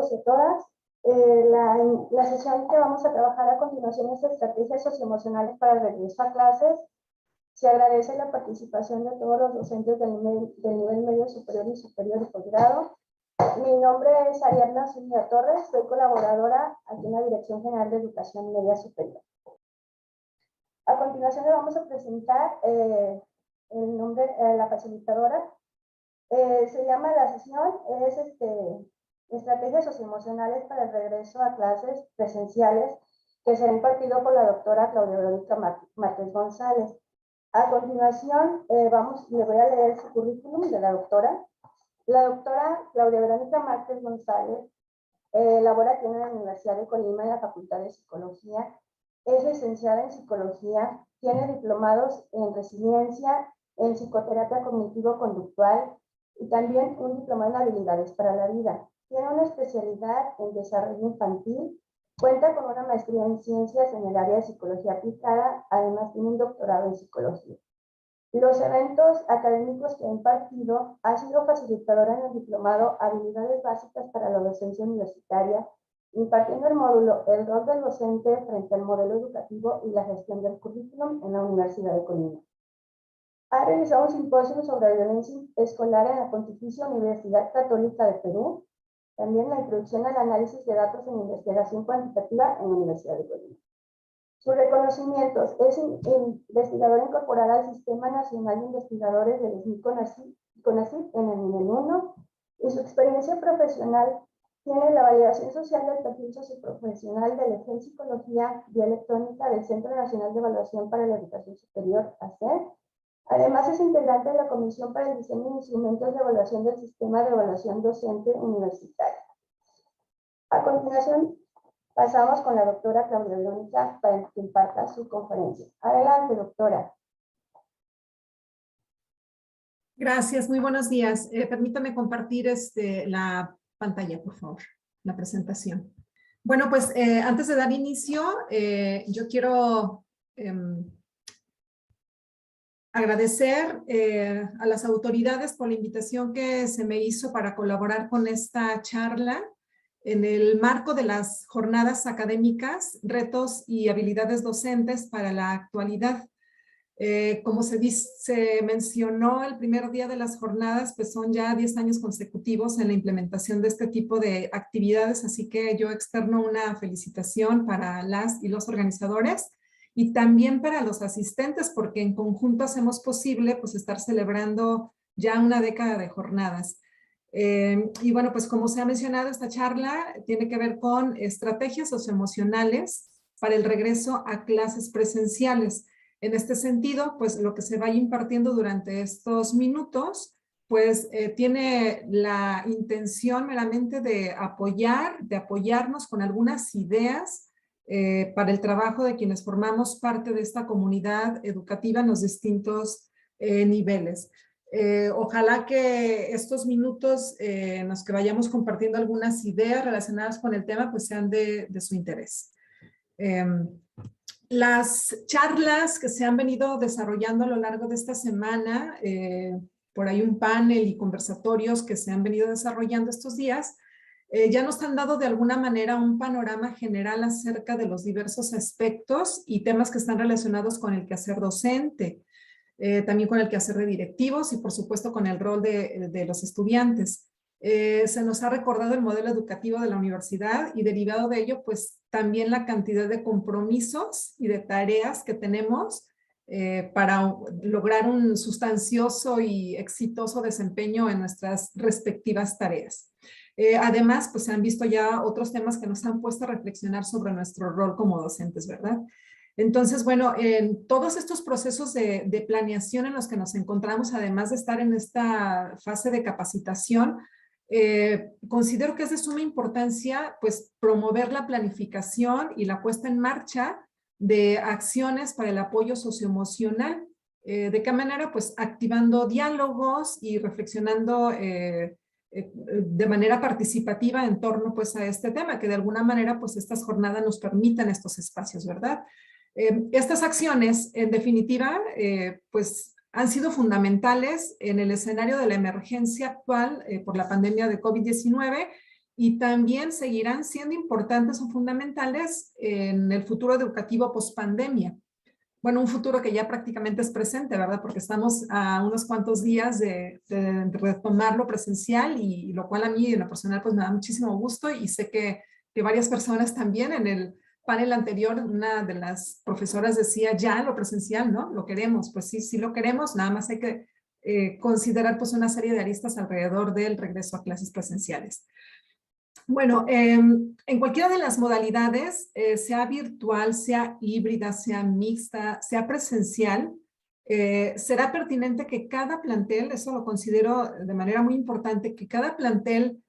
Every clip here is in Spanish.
todos y todas. La sesión que vamos a trabajar a continuación es estrategias socioemocionales para el regreso a clases. Se agradece la participación de todos los docentes del nivel medio superior y posgrado. Mi nombre es Ariadna Zúñiga Torres, soy colaboradora aquí en la Dirección General de Educación Media Superior. A continuación le vamos a presentar el nombre de la facilitadora. Se llama la sesión, es Estrategias Socioemocionales para el Regreso a Clases Presenciales, que será impartido por la doctora Claudia Verónica Márquez González. A continuación, le voy a leer su currículum de la doctora. La doctora Claudia Verónica Márquez González labora aquí en la Universidad de Colima en la Facultad de Psicología. Es licenciada en Psicología, tiene diplomados en Resiliencia, en Psicoterapia Cognitivo-Conductual y también un diplomado en Habilidades para la Vida. Tiene una especialidad en Desarrollo Infantil, cuenta con una maestría en Ciencias en el área de Psicología Aplicada, además tiene un doctorado en Psicología. Los eventos académicos que ha impartido, ha sido facilitadora en el diplomado Habilidades Básicas para la Docencia Universitaria, impartiendo el módulo El rol del docente frente al modelo educativo y la gestión del currículum en la Universidad de Colima. Ha realizado un simposio sobre violencia escolar en la Pontificia Universidad Católica de Perú, también la introducción al análisis de datos en investigación cuantitativa en la Universidad de Colima. Sus reconocimientos: es investigadora incorporada al Sistema Nacional de Investigadores del SNI-CONACYT en el nivel 1, y su experiencia profesional tiene la validación social del perfil socioprofesional del EGEL Psicología Bioelectrónica del Centro Nacional de Evaluación para la Educación Superior, ACER. Además, es integrante de la Comisión para el Diseño de Instrumentos de Evaluación del Sistema de Evaluación Docente Universitaria. A continuación, pasamos con la doctora Claudia Verónica para que imparta su conferencia. Adelante, doctora. Gracias, muy buenos días. Permítame compartir la pantalla, por favor, la presentación. Bueno, pues antes de dar inicio, yo quiero agradecer a las autoridades por la invitación que se me hizo para colaborar con esta charla en el marco de las jornadas académicas, retos y habilidades docentes para la actualidad. Como se mencionó el primer día de las jornadas, pues son ya 10 años consecutivos en la implementación de este tipo de actividades, así que yo externo una felicitación para las y los organizadores y también para los asistentes, porque en conjunto hacemos posible pues estar celebrando ya una década de jornadas. Y bueno, pues como se ha mencionado, esta charla tiene que ver con estrategias socioemocionales para el regreso a clases presenciales. En este sentido, pues lo que se vaya impartiendo durante estos minutos, pues tiene la intención meramente de apoyarnos con algunas ideas para el trabajo de quienes formamos parte de esta comunidad educativa en los distintos niveles. Ojalá que estos minutos en los que vayamos compartiendo algunas ideas relacionadas con el tema pues sean de su interés. Las charlas que se han venido desarrollando a lo largo de esta semana, por ahí un panel y conversatorios que se han venido desarrollando estos días, ya nos han dado de alguna manera un panorama general acerca de los diversos aspectos y temas que están relacionados con el quehacer docente, también con el quehacer de directivos y por supuesto con el rol de los estudiantes. Se nos ha recordado el modelo educativo de la universidad y derivado de ello, pues también la cantidad de compromisos y de tareas que tenemos para lograr un sustancioso y exitoso desempeño en nuestras respectivas tareas. Además, pues se han visto ya otros temas que nos han puesto a reflexionar sobre nuestro rol como docentes, ¿verdad? Entonces, bueno, en todos estos procesos de planeación en los que nos encontramos, además de estar en esta fase de capacitación, considero que es de suma importancia pues promover la planificación y la puesta en marcha de acciones para el apoyo socioemocional. ¿De qué manera? Pues activando diálogos y reflexionando de manera participativa en torno pues a este tema, que de alguna manera pues estas jornadas nos permitan estos espacios, ¿verdad? Estas acciones, en definitiva, pues han sido fundamentales en el escenario de la emergencia actual por la pandemia de COVID-19 y también seguirán siendo importantes o fundamentales en el futuro educativo post-pandemia. Bueno, un futuro que ya prácticamente es presente, ¿verdad? Porque estamos a unos cuantos días de retomarlo presencial y lo cual a mí en lo personal pues me da muchísimo gusto y sé que varias personas también. En el panel anterior una de las profesoras decía ya lo presencial, ¿no? Lo queremos, pues sí, sí lo queremos, nada más hay que considerar pues una serie de aristas alrededor del regreso a clases presenciales. Bueno, en cualquiera de las modalidades, sea virtual, sea híbrida, sea mixta, sea presencial, será pertinente que cada plantel, eso lo considero de manera muy importante, que cada plantel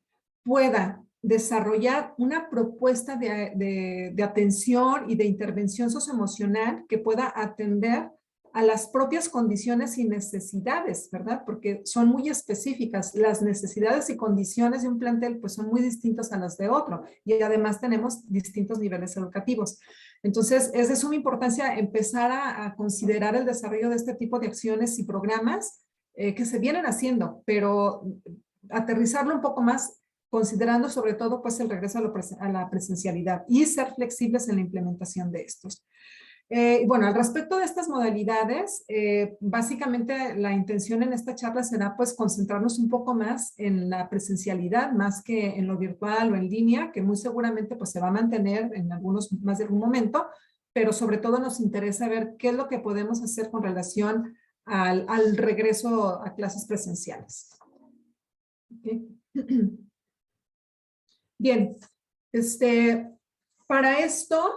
pueda desarrollar una propuesta de atención y de intervención socioemocional que pueda atender a las propias condiciones y necesidades, ¿verdad? Porque son muy específicas. Las necesidades y condiciones de un plantel pues son muy distintas a las de otro y además tenemos distintos niveles educativos. Entonces, es de suma importancia empezar a considerar el desarrollo de este tipo de acciones y programas que se vienen haciendo, pero aterrizarlo un poco más considerando sobre todo pues el regreso a la presencialidad y ser flexibles en la implementación de estos. Bueno, al respecto de estas modalidades, básicamente la intención en esta charla será pues concentrarnos un poco más en la presencialidad más que en lo virtual o en línea, que muy seguramente pues se va a mantener en algunos más de algún momento, pero sobre todo nos interesa ver qué es lo que podemos hacer con relación al regreso a clases presenciales. ¿Okay? Bien, para esto,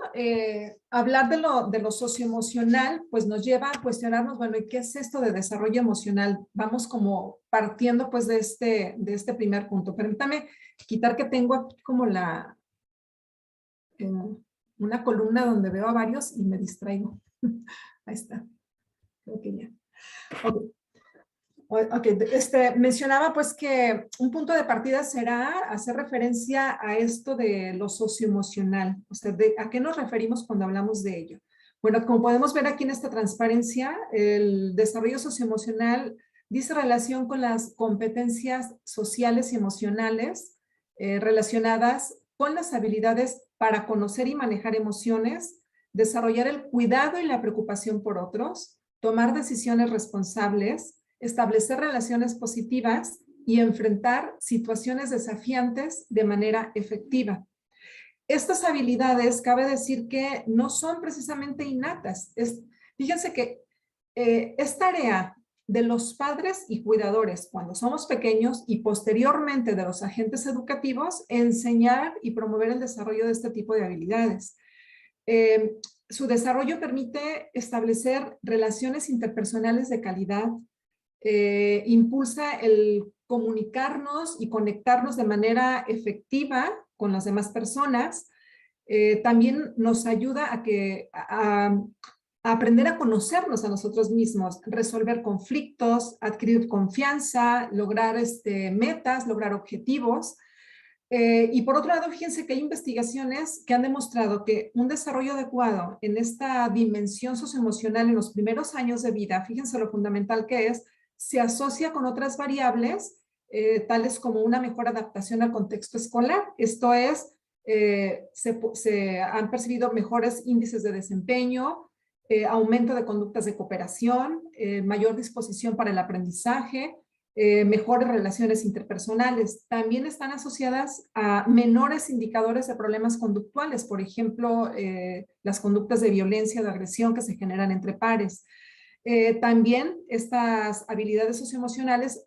hablar de lo socioemocional, pues nos lleva a cuestionarnos, bueno, ¿y qué es esto de desarrollo emocional? Vamos como partiendo pues de este primer punto. Permítame quitar que tengo aquí como una columna donde veo a varios y me distraigo. Ahí está. Creo que ya. Okay. Okay, mencionaba pues que un punto de partida será hacer referencia a esto de lo socioemocional, o sea, ¿a qué nos referimos cuando hablamos de ello? Bueno, como podemos ver aquí en esta transparencia, el desarrollo socioemocional dice relación con las competencias sociales y emocionales relacionadas con las habilidades para conocer y manejar emociones, desarrollar el cuidado y la preocupación por otros, tomar decisiones responsables, establecer relaciones positivas y enfrentar situaciones desafiantes de manera efectiva. Estas habilidades, cabe decir que no son precisamente innatas. Fíjense que es tarea de los padres y cuidadores cuando somos pequeños y posteriormente de los agentes educativos enseñar y promover el desarrollo de este tipo de habilidades. Su desarrollo permite establecer relaciones interpersonales de calidad, impulsa el comunicarnos y conectarnos de manera efectiva con las demás personas. También nos ayuda a aprender a conocernos a nosotros mismos, resolver conflictos, adquirir confianza, lograr metas, lograr objetivos. Y por otro lado, fíjense que hay investigaciones que han demostrado que un desarrollo adecuado en esta dimensión socioemocional en los primeros años de vida, fíjense lo fundamental que es, se asocia con otras variables, tales como una mejor adaptación al contexto escolar. Esto es, se han percibido mejores índices de desempeño, aumento de conductas de cooperación, mayor disposición para el aprendizaje, mejores relaciones interpersonales. También están asociadas a menores indicadores de problemas conductuales, por ejemplo, las conductas de violencia o de agresión que se generan entre pares. También estas habilidades socioemocionales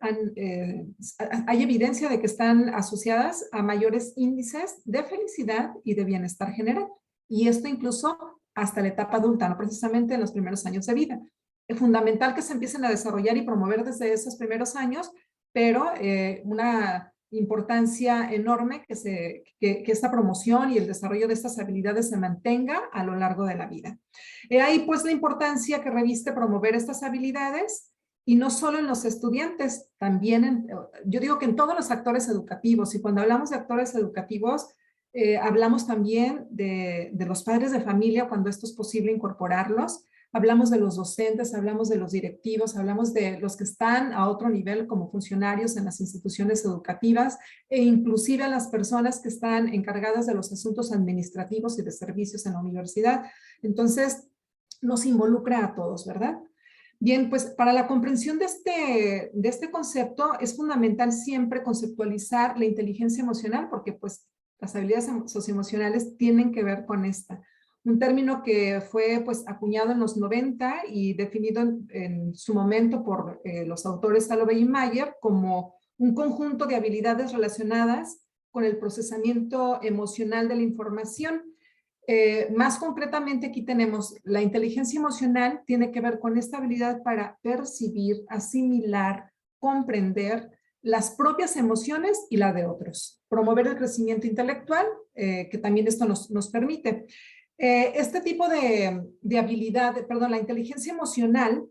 hay evidencia de que están asociadas a mayores índices de felicidad y de bienestar general. Y esto incluso hasta la etapa adulta, no precisamente en los primeros años de vida. Es fundamental que se empiecen a desarrollar y promover desde esos primeros años, pero una importancia enorme que esta promoción y el desarrollo de estas habilidades se mantenga a lo largo de la vida. Ahí pues la importancia que reviste promover estas habilidades y no solo en los estudiantes, también yo digo que en todos los actores educativos, y cuando hablamos de actores educativos, hablamos también de los padres de familia cuando esto es posible incorporarlos, hablamos de los docentes, hablamos de los directivos, hablamos de los que están a otro nivel como funcionarios en las instituciones educativas e inclusive a las personas que están encargadas de los asuntos administrativos y de servicios en la universidad. Entonces, nos involucra a todos, ¿verdad? Bien, pues para la comprensión de este concepto es fundamental siempre conceptualizar la inteligencia emocional porque pues las habilidades socioemocionales tienen que ver con esta. Un término que fue pues acuñado en los 90 y definido en su momento por los autores Salovey y Mayer como un conjunto de habilidades relacionadas con el procesamiento emocional de la información. Más concretamente aquí tenemos la inteligencia emocional, tiene que ver con esta habilidad para percibir, asimilar, comprender las propias emociones y la de otros. Promover el crecimiento intelectual, que también esto nos permite. Este tipo de habilidad, perdón, la inteligencia emocional,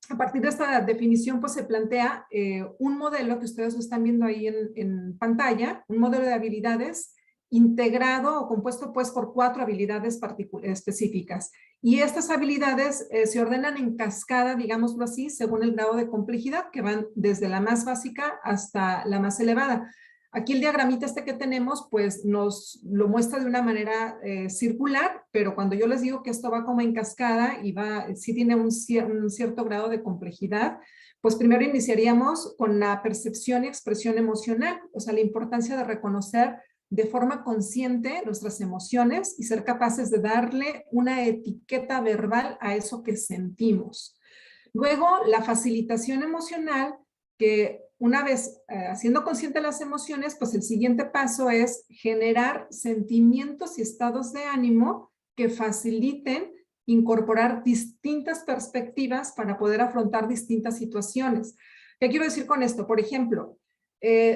a partir de esta definición, pues se plantea un modelo que ustedes lo están viendo ahí en pantalla, un modelo de habilidades integrado o compuesto pues por 4 habilidades específicas. Y estas habilidades se ordenan en cascada, digámoslo así, según el grado de complejidad, que van desde la más básica hasta la más elevada. Aquí el diagramita este que tenemos, pues nos lo muestra de una manera circular, pero cuando yo les digo que esto va como en cascada y sí tiene un cierto grado de complejidad, pues primero iniciaríamos con la percepción y expresión emocional, o sea, la importancia de reconocer de forma consciente nuestras emociones y ser capaces de darle una etiqueta verbal a eso que sentimos. Luego, la facilitación emocional, que una vez haciendo consciente las emociones, pues el siguiente paso es generar sentimientos y estados de ánimo que faciliten incorporar distintas perspectivas para poder afrontar distintas situaciones. ¿Qué quiero decir con esto? Por ejemplo,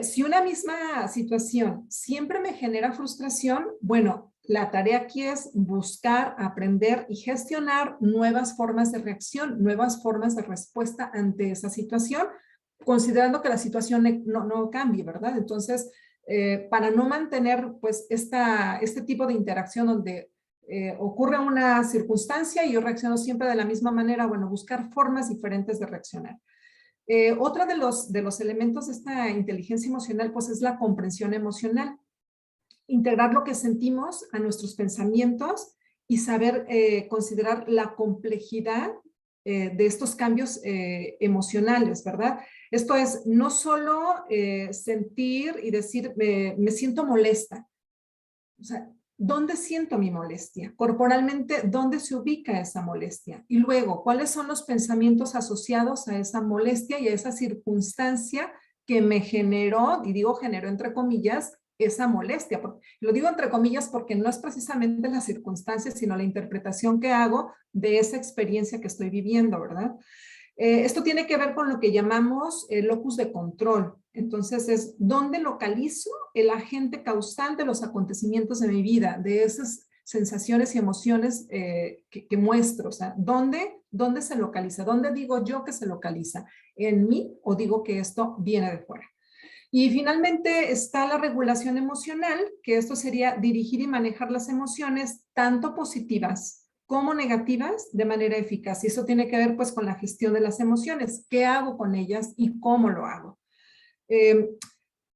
si una misma situación siempre me genera frustración, bueno, la tarea aquí es buscar, aprender y gestionar nuevas formas de reacción, nuevas formas de respuesta ante esa situación, considerando que la situación no cambie, ¿verdad? Entonces, para no mantener pues este tipo de interacción donde ocurre una circunstancia y yo reacciono siempre de la misma manera, bueno, buscar formas diferentes de reaccionar. Otro de los elementos de esta inteligencia emocional pues es la comprensión emocional. Integrar lo que sentimos a nuestros pensamientos y saber considerar la complejidad de estos cambios emocionales, ¿verdad? Esto es no solo sentir y decir me siento molesta, o sea, ¿dónde siento mi molestia? Corporalmente, ¿dónde se ubica esa molestia? Y luego, ¿cuáles son los pensamientos asociados a esa molestia y a esa circunstancia que me generó, y digo generó entre comillas, esa molestia? Lo digo entre comillas porque no es precisamente la circunstancia, sino la interpretación que hago de esa experiencia que estoy viviendo, ¿verdad? Esto tiene que ver con lo que llamamos el locus de control. Entonces es dónde localizo el agente causal de los acontecimientos de mi vida, de esas sensaciones y emociones que muestro. O sea, ¿dónde se localiza? ¿Dónde digo yo que se localiza? ¿En mí o digo que esto viene de fuera? Y finalmente está la regulación emocional, que esto sería dirigir y manejar las emociones tanto positivas como negativas de manera eficaz. Y eso tiene que ver pues con la gestión de las emociones. ¿Qué hago con ellas y cómo lo hago?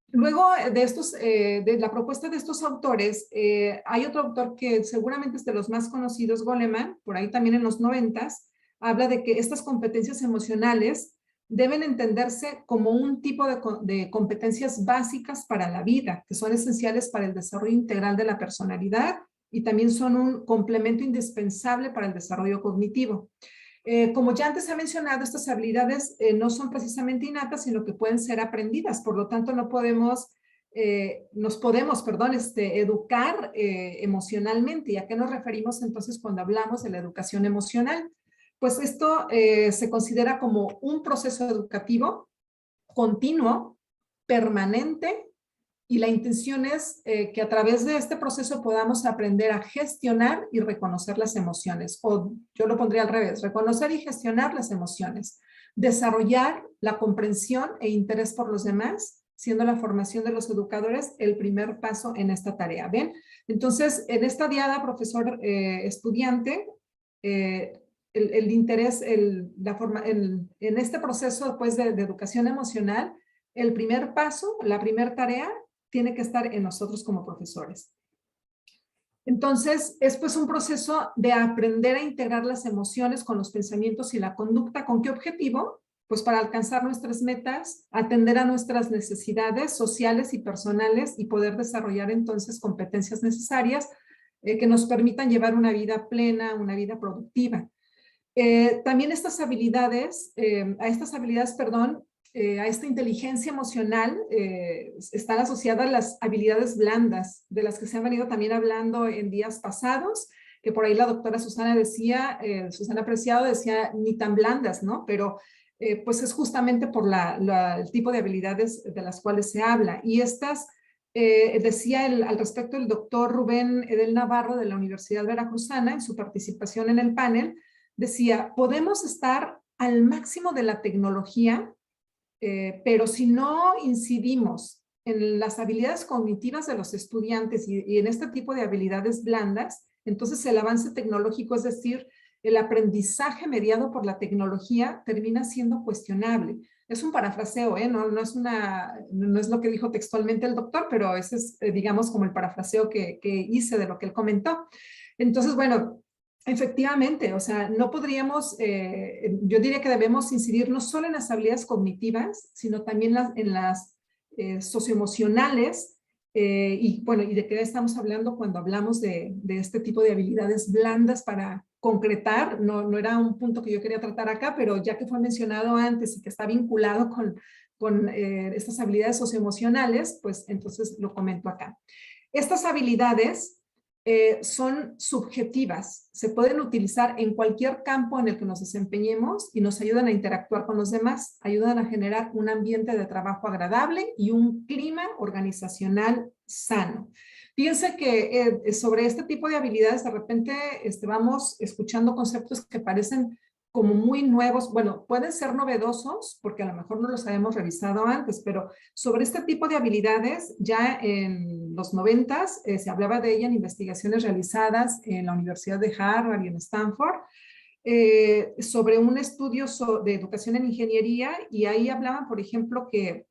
Luego de la propuesta de estos autores, hay otro autor que seguramente es de los más conocidos, Goleman, por ahí también en los 90s, habla de que estas competencias emocionales deben entenderse como un tipo de competencias básicas para la vida, que son esenciales para el desarrollo integral de la personalidad y también son un complemento indispensable para el desarrollo cognitivo. Como ya antes he mencionado, estas habilidades no son precisamente innatas, sino que pueden ser aprendidas, por lo tanto nos podemos educar emocionalmente. ¿Y a qué nos referimos entonces cuando hablamos de la educación emocional? Pues esto se considera como un proceso educativo continuo, permanente, y la intención es que a través de este proceso podamos aprender a gestionar y reconocer las emociones, o yo lo pondría al revés, reconocer y gestionar las emociones, desarrollar la comprensión e interés por los demás, siendo la formación de los educadores el primer paso en esta tarea. ¿Ven? Entonces, en esta diada, profesor estudiante, el interés, en este proceso pues, de educación emocional, el primer paso, la primera tarea, tiene que estar en nosotros como profesores. Entonces, es pues un proceso de aprender a integrar las emociones con los pensamientos y la conducta. ¿Con qué objetivo? Pues para alcanzar nuestras metas, atender a nuestras necesidades sociales y personales y poder desarrollar entonces competencias necesarias que nos permitan llevar una vida plena, una vida productiva. También a estas habilidades, a esta inteligencia emocional están asociadas las habilidades blandas, de las que se han venido también hablando en días pasados, que por ahí la doctora Susana decía, Susana Preciado decía, ni tan blandas, ¿no? Pero pues es justamente por el tipo de habilidades de las cuales se habla. Y estas, decía al respecto el doctor Rubén Edel Navarro de la Universidad Veracruzana en su participación en el panel, decía, podemos estar al máximo de la tecnología, pero si no incidimos en las habilidades cognitivas de los estudiantes y en este tipo de habilidades blandas, entonces el avance tecnológico, es decir, el aprendizaje mediado por la tecnología, termina siendo cuestionable. Es un parafraseo, no es lo que dijo textualmente el doctor, pero ese es, digamos, como el parafraseo que hice de lo que él comentó. Entonces, bueno, efectivamente, o sea, no podríamos, yo diría que debemos incidir no solo en las habilidades cognitivas, sino también en las socioemocionales, y bueno, ¿y de qué estamos hablando cuando hablamos de este tipo de habilidades blandas para concretar? No era un punto que yo quería tratar acá, pero ya que fue mencionado antes y que está vinculado con estas habilidades socioemocionales, pues entonces lo comento acá. Estas habilidades son subjetivas, se pueden utilizar en cualquier campo en el que nos desempeñemos y nos ayudan a interactuar con los demás, ayudan a generar un ambiente de trabajo agradable y un clima organizacional sano. Fíjense que sobre este tipo de habilidades de repente vamos escuchando conceptos que parecen como muy nuevos, bueno, pueden ser novedosos porque a lo mejor no los habíamos revisado antes, pero sobre este tipo de habilidades ya en los 90s se hablaba de ella en investigaciones realizadas en la Universidad de Harvard y en Stanford, sobre un estudio de educación en ingeniería, y ahí hablaban, por ejemplo, que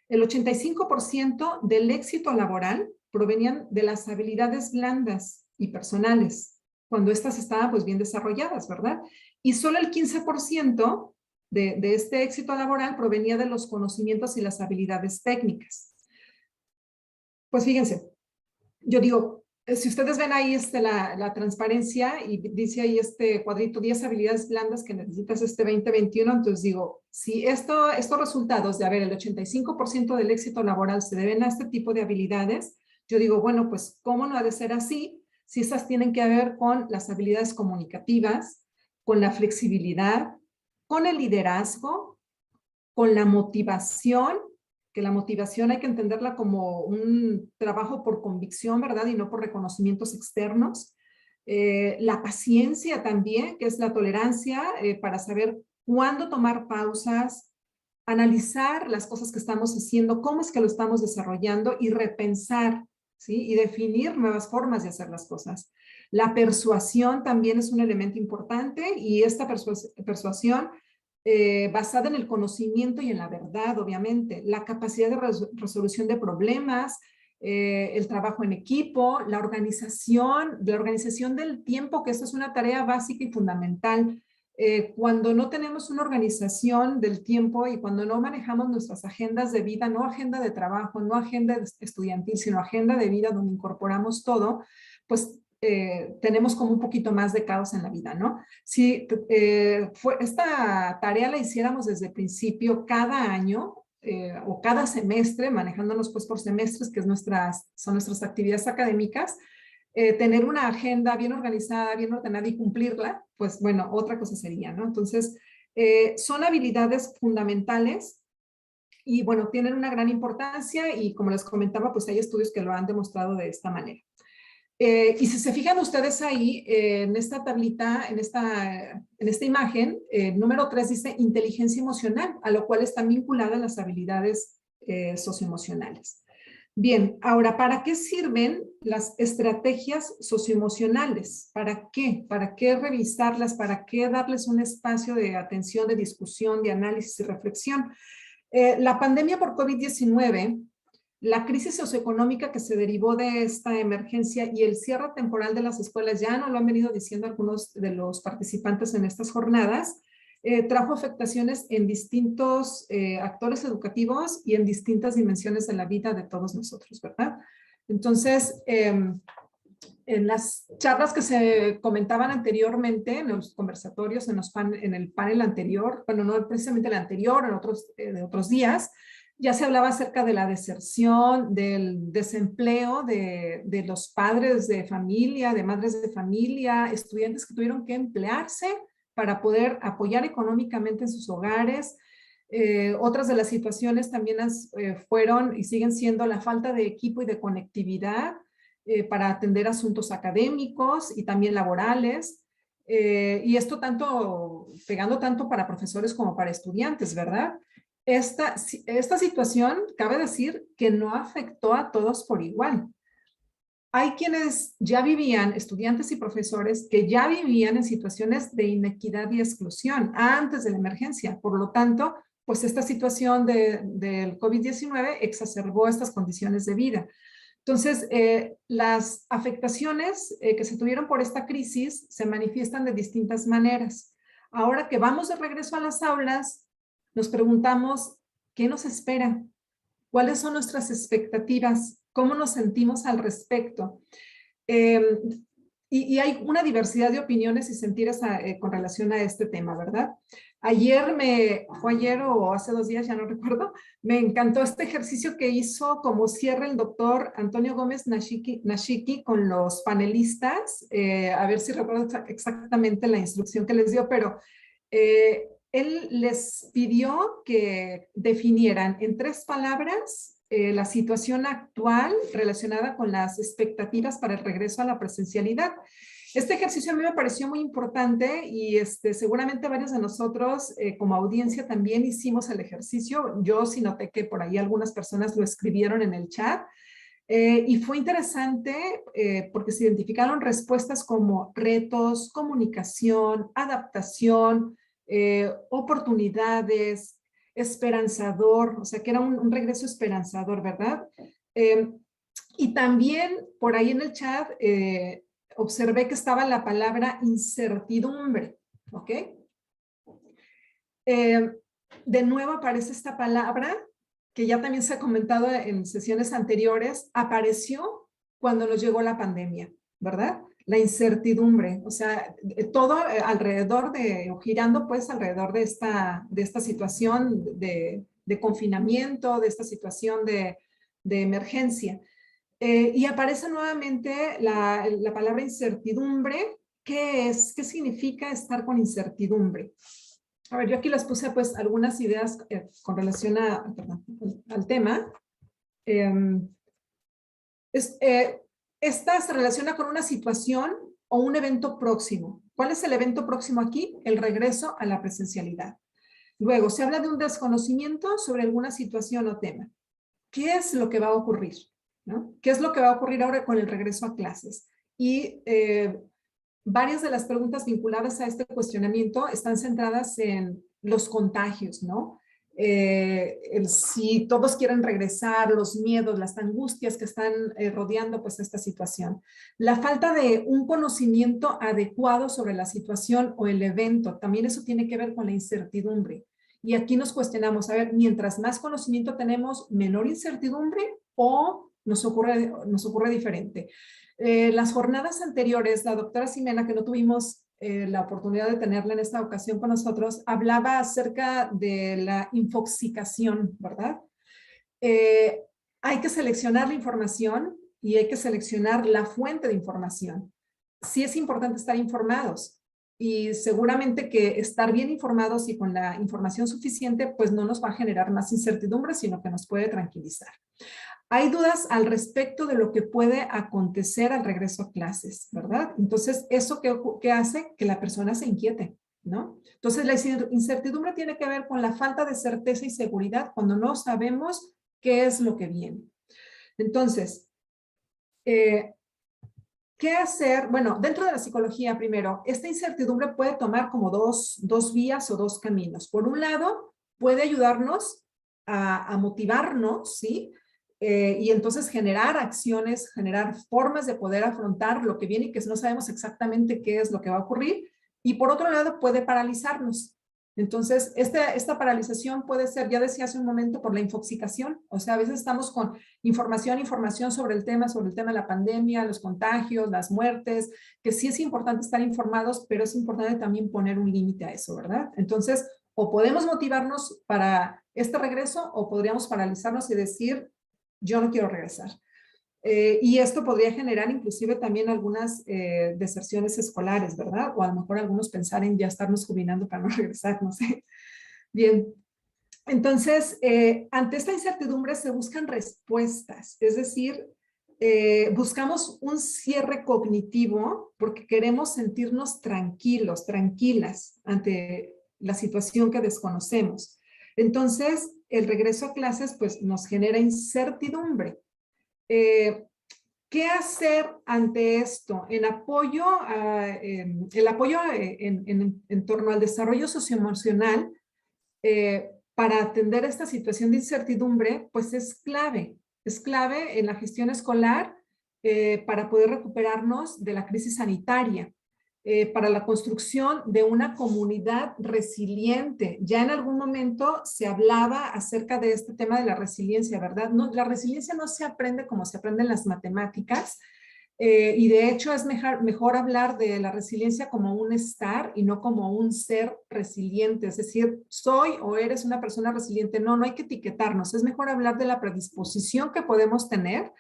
el 85% del éxito laboral provenían de las habilidades blandas y personales, cuando estas estaban pues bien desarrolladas, ¿verdad? Y solo el 15% de este éxito laboral provenía de los conocimientos y las habilidades técnicas. Pues fíjense, yo digo, si ustedes ven ahí la transparencia y dice ahí este cuadrito, 10 habilidades blandas que necesitas 2021, entonces digo, si estos resultados de, el 85% del éxito laboral se deben a este tipo de habilidades, yo digo, bueno, pues, ¿cómo no ha de ser así? Si esas tienen que ver con las habilidades comunicativas, con la flexibilidad, con el liderazgo, con la motivación, que la motivación hay que entenderla como un trabajo por convicción, ¿verdad? Y no por reconocimientos externos. La paciencia también, que es la tolerancia para saber cuándo tomar pausas, analizar las cosas que estamos haciendo, cómo es que lo estamos desarrollando y repensar, ¿sí? Y definir nuevas formas de hacer las cosas. La persuasión también es un elemento importante, y esta persuasión basada en el conocimiento y en la verdad, obviamente, la capacidad de resolución de problemas, el trabajo en equipo, la organización del tiempo, que esa es una tarea básica y fundamental. Cuando no tenemos una organización del tiempo y cuando no manejamos nuestras agendas de vida, no agenda de trabajo, no agenda estudiantil, sino agenda de vida donde incorporamos todo, pues tenemos como un poquito más de caos en la vida, ¿no? Si esta tarea la hiciéramos desde el principio, cada año o cada semestre, manejándonos pues por semestres, que son nuestras actividades académicas, tener una agenda bien organizada, bien ordenada y cumplirla, pues bueno, otra cosa sería, ¿no? Entonces, son habilidades fundamentales y bueno, tienen una gran importancia y como les comentaba, pues hay estudios que lo han demostrado de esta manera. Y si se fijan ustedes ahí, en esta tablita, en esta imagen, número 3 dice inteligencia emocional, a lo cual están vinculadas las habilidades socioemocionales. Bien, ahora, ¿para qué sirven las estrategias socioemocionales? ¿Para qué? ¿Para qué revisarlas? ¿Para qué darles un espacio de atención, de discusión, de análisis y reflexión? La pandemia por COVID-19, la crisis socioeconómica que se derivó de esta emergencia y el cierre temporal de las escuelas, ya nos lo han venido diciendo algunos de los participantes en estas jornadas, trajo afectaciones en distintos actores educativos y en distintas dimensiones de la vida de todos nosotros, ¿verdad? Entonces, en las charlas que se comentaban anteriormente, en los conversatorios, en el panel anterior, bueno, no precisamente el anterior, en otros, de otros días, ya se hablaba acerca de la deserción, del desempleo de los padres de familia, de madres de familia, estudiantes que tuvieron que emplearse para poder apoyar económicamente en sus hogares. Otras de las situaciones también fueron y siguen siendo la falta de equipo y de conectividad para atender asuntos académicos y también laborales. Y esto pegando tanto para profesores como para estudiantes, ¿verdad? Esta situación, cabe decir, que no afectó a todos por igual. Hay quienes ya vivían, estudiantes y profesores, que ya vivían en situaciones de inequidad y exclusión antes de la emergencia. Por lo tanto, pues esta situación del COVID-19 exacerbó estas condiciones de vida. Entonces, las afectaciones que se tuvieron por esta crisis se manifiestan de distintas maneras. Ahora que vamos de regreso a las aulas, nos preguntamos, ¿qué nos espera? ¿Cuáles son nuestras expectativas? ¿Cómo nos sentimos al respecto? Y hay una diversidad de opiniones y sentires con relación a este tema, ¿verdad? Fue ayer o hace 2 días, ya no recuerdo, me encantó este ejercicio que hizo como cierre el doctor Antonio Gómez Nashiki con los panelistas, a ver si recuerdo exactamente la instrucción que les dio, pero él les pidió que definieran en 3 palabras la situación actual relacionada con las expectativas para el regreso a la presencialidad. Este ejercicio a mí me pareció muy importante y seguramente varios de nosotros como audiencia también hicimos el ejercicio. Yo sí noté que por ahí algunas personas lo escribieron en el chat. Y fue interesante porque se identificaron respuestas como retos, comunicación, adaptación, oportunidades, esperanzador, o sea que era un regreso esperanzador, ¿verdad? Eh, y también por ahí en el chat observé que estaba la palabra incertidumbre, ¿ok? De nuevo aparece esta palabra que ya también se ha comentado en sesiones anteriores, apareció cuando nos llegó la pandemia, ¿verdad? La incertidumbre, o sea, todo alrededor o girando pues alrededor de esta situación de confinamiento, de esta situación de emergencia. Y aparece nuevamente la palabra incertidumbre. ¿Qué es? ¿Qué significa estar con incertidumbre? A ver, yo aquí les puse pues algunas ideas con relación al tema. Esta se relaciona con una situación o un evento próximo. ¿Cuál es el evento próximo aquí? El regreso a la presencialidad. Luego, se habla de un desconocimiento sobre alguna situación o tema. ¿Qué es lo que va a ocurrir? ¿No? ¿Qué es lo que va a ocurrir ahora con el regreso a clases? Y varias de las preguntas vinculadas a este cuestionamiento están centradas en los contagios, ¿no? Si todos quieren regresar, los miedos, las angustias que están rodeando pues esta situación. La falta de un conocimiento adecuado sobre la situación o el evento, también eso tiene que ver con la incertidumbre. Y aquí nos cuestionamos, a ver, mientras más conocimiento tenemos, menor incertidumbre o nos ocurre diferente. Las jornadas anteriores, la doctora Ximena, que no tuvimos la oportunidad de tenerla en esta ocasión con nosotros, hablaba acerca de la infoxicación, ¿verdad? Hay que seleccionar la información y hay que seleccionar la fuente de información. Sí es importante estar informados y seguramente que estar bien informados y con la información suficiente pues no nos va a generar más incertidumbre, sino que nos puede tranquilizar. Hay dudas al respecto de lo que puede acontecer al regreso a clases, ¿verdad? Entonces, ¿eso qué hace? Que la persona se inquiete, ¿no? Entonces, la incertidumbre tiene que ver con la falta de certeza y seguridad cuando no sabemos qué es lo que viene. Entonces, ¿qué hacer? Bueno, dentro de la psicología, primero, esta incertidumbre puede tomar como dos vías o dos caminos. Por un lado, puede ayudarnos a motivarnos, ¿sí? Y entonces generar acciones, generar formas de poder afrontar lo que viene y que no sabemos exactamente qué es lo que va a ocurrir. Y por otro lado, puede paralizarnos. Entonces, esta paralización puede ser, ya decía hace un momento, por la infoxicación. O sea, a veces estamos con información sobre el tema de la pandemia, los contagios, las muertes, que sí es importante estar informados, pero es importante también poner un límite a eso, ¿verdad? Entonces, o podemos motivarnos para este regreso o podríamos paralizarnos y decir, yo no quiero regresar. Y esto podría generar inclusive también algunas deserciones escolares, ¿verdad? O a lo mejor algunos pensar en ya estarnos jubilando para no regresar, no sé. Bien, entonces, ante esta incertidumbre se buscan respuestas, es decir, buscamos un cierre cognitivo porque queremos sentirnos tranquilos, tranquilas ante la situación que desconocemos. Entonces, el regreso a clases pues nos genera incertidumbre. ¿Qué hacer ante esto? El apoyo en torno al desarrollo socioemocional para atender esta situación de incertidumbre, pues es clave en la gestión escolar para poder recuperarnos de la crisis sanitaria, para la construcción de una comunidad resiliente. Ya en algún momento se hablaba acerca de este tema de la resiliencia, ¿verdad? No, la resiliencia no se aprende como se aprende en las matemáticas, y de hecho es mejor hablar de la resiliencia como un estar y no como un ser resiliente. Es decir, soy o eres una persona resiliente. No, no hay que etiquetarnos. Es mejor hablar de la predisposición que podemos tener,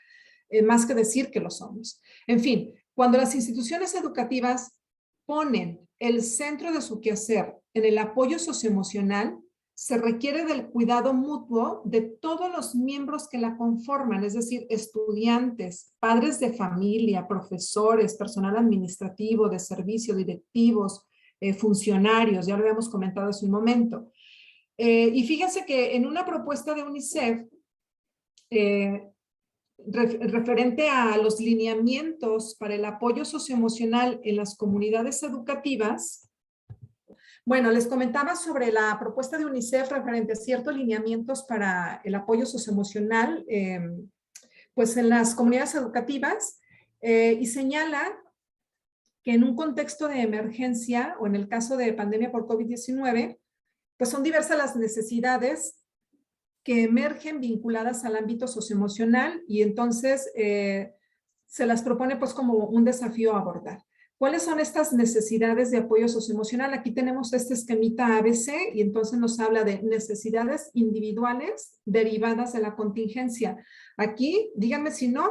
más que decir que lo somos. En fin, cuando las instituciones educativas ponen el centro de su quehacer en el apoyo socioemocional, se requiere del cuidado mutuo de todos los miembros que la conforman, es decir, estudiantes, padres de familia, profesores, personal administrativo, de servicio, directivos, funcionarios, ya lo habíamos comentado hace un momento. Y fíjense que en una propuesta de UNICEF, referente a los lineamientos para el apoyo socioemocional en las comunidades educativas, bueno, les comentaba sobre la propuesta de UNICEF referente a ciertos lineamientos para el apoyo socioemocional, pues en las comunidades educativas, y señala que en un contexto de emergencia o en el caso de pandemia por COVID-19, pues son diversas las necesidades que emergen vinculadas al ámbito socioemocional y entonces se las propone pues como un desafío a abordar. ¿Cuáles son estas necesidades de apoyo socioemocional? Aquí tenemos este esquemita ABC y entonces nos habla de necesidades individuales derivadas de la contingencia. Aquí, díganme si no,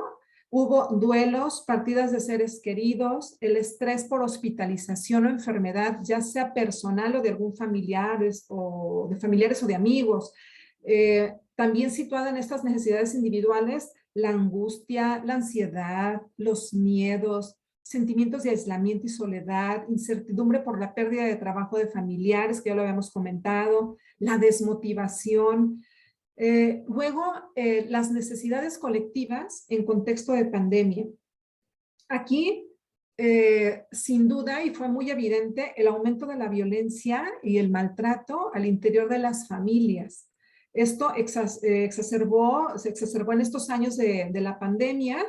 hubo duelos, partidas de seres queridos, el estrés por hospitalización o enfermedad, ya sea personal o de algún familiar o de familiares o de amigos. También situada en estas necesidades individuales, la angustia, la ansiedad, los miedos, sentimientos de aislamiento y soledad, incertidumbre por la pérdida de trabajo de familiares, que ya lo habíamos comentado, la desmotivación. Luego, las necesidades colectivas en contexto de pandemia. Aquí, sin duda, y fue muy evidente, el aumento de la violencia y el maltrato al interior de las familias. Esto se exacerbó en estos años de la pandemia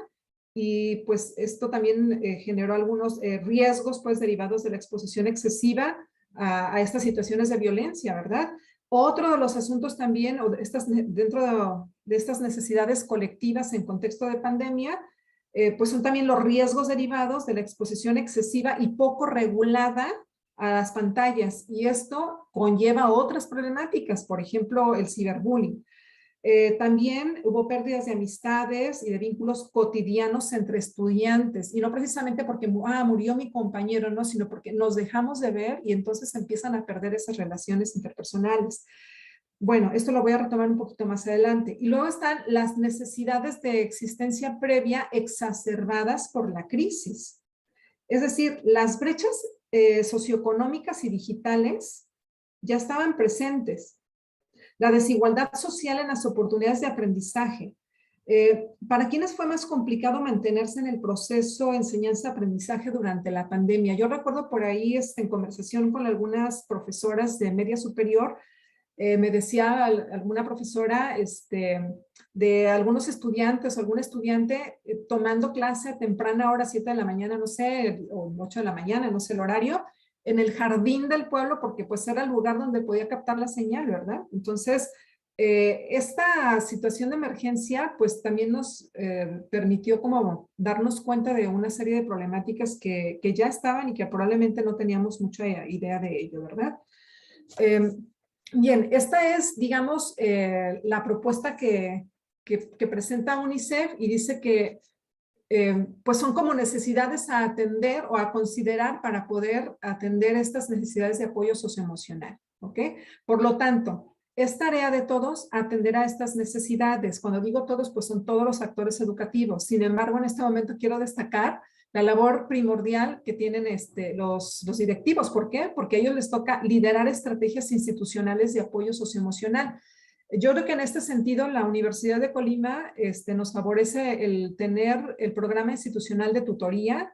y pues esto también generó algunos riesgos pues derivados de la exposición excesiva a estas situaciones de violencia, ¿verdad? Otro de los asuntos también, dentro de estas necesidades colectivas en contexto de pandemia, pues son también los riesgos derivados de la exposición excesiva y poco regulada a las pantallas. Y esto conlleva otras problemáticas, por ejemplo, el ciberbullying. También hubo pérdidas de amistades y de vínculos cotidianos entre estudiantes, y no precisamente porque murió mi compañero, no, sino porque nos dejamos de ver y entonces empiezan a perder esas relaciones interpersonales. Bueno, esto lo voy a retomar un poquito más adelante. Y luego están las necesidades de existencia previa exacerbadas por la crisis. Es decir, las brechas socioeconómicas y digitales ya estaban presentes. La desigualdad social en las oportunidades de aprendizaje, ¿Para quiénes fue más complicado mantenerse en el proceso de enseñanza-aprendizaje durante la pandemia? Yo recuerdo por ahí en conversación con algunas profesoras de media superior, me decía alguna profesora de algunos estudiantes o algún estudiante tomando clase a temprana hora, 7 de la mañana, no sé, o 8 de la mañana, no sé el horario, en el jardín del pueblo, porque pues era el lugar donde podía captar la señal, ¿verdad? Entonces, esta situación de emergencia pues también nos permitió como darnos cuenta de una serie de problemáticas que ya estaban y que probablemente no teníamos mucha idea de ello, ¿verdad? Bien, esta es, digamos, la propuesta que presenta UNICEF y dice que pues son como necesidades a atender o a considerar para poder atender estas necesidades de apoyo socioemocional, ¿ok? Por lo tanto, es tarea de todos atender a estas necesidades. Cuando digo todos, pues son todos los actores educativos. Sin embargo, en este momento quiero destacar la labor primordial que tienen los directivos. ¿Por qué? Porque a ellos les toca liderar estrategias institucionales de apoyo socioemocional. Yo creo que en este sentido la Universidad de Colima nos favorece el tener el programa institucional de tutoría,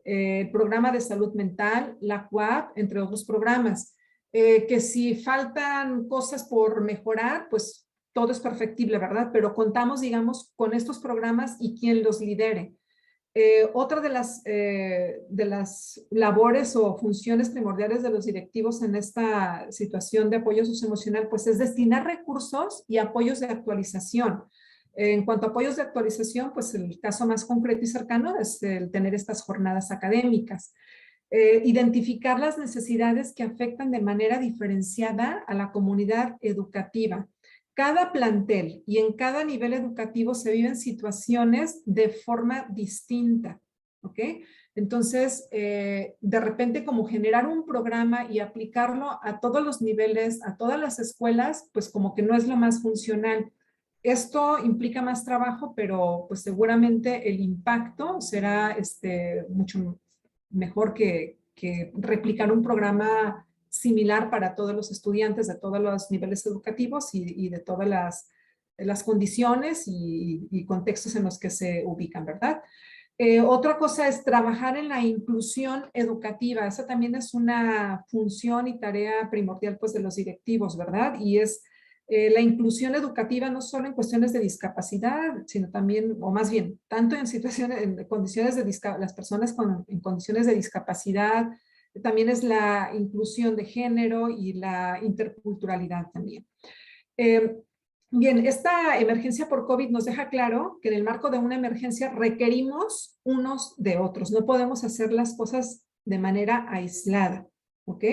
el programa de salud mental, la CUAP, entre otros programas, que si faltan cosas por mejorar, pues todo es perfectible, ¿verdad? Pero contamos, digamos, con estos programas y quien los lidere. Otra de las labores o funciones primordiales de los directivos en esta situación de apoyo socioemocional, pues es destinar recursos y apoyos de actualización. En cuanto a apoyos de actualización, pues el caso más concreto y cercano es el tener estas jornadas académicas. Identificar las necesidades que afectan de manera diferenciada a la comunidad educativa. Cada plantel y en cada nivel educativo se viven situaciones de forma distinta, ¿ok? Entonces, de repente como generar un programa y aplicarlo a todos los niveles, a todas las escuelas, pues como que no es lo más funcional. Esto implica más trabajo, pero pues seguramente el impacto será mucho mejor que replicar un programa similar para todos los estudiantes de todos los niveles educativos y de todas las condiciones y contextos en los que se ubican, ¿verdad? Otra cosa es trabajar en la inclusión educativa. Esa también es una función y tarea primordial pues de los directivos, ¿verdad? Y es la inclusión educativa no solo en cuestiones de discapacidad, sino también, o más bien, tanto en situaciones, en condiciones de las personas en condiciones de discapacidad, también es la inclusión de género y la interculturalidad también. Bien, esta emergencia por COVID nos deja claro que en el marco de una emergencia requerimos unos de otros. No podemos hacer las cosas de manera aislada, ¿ok?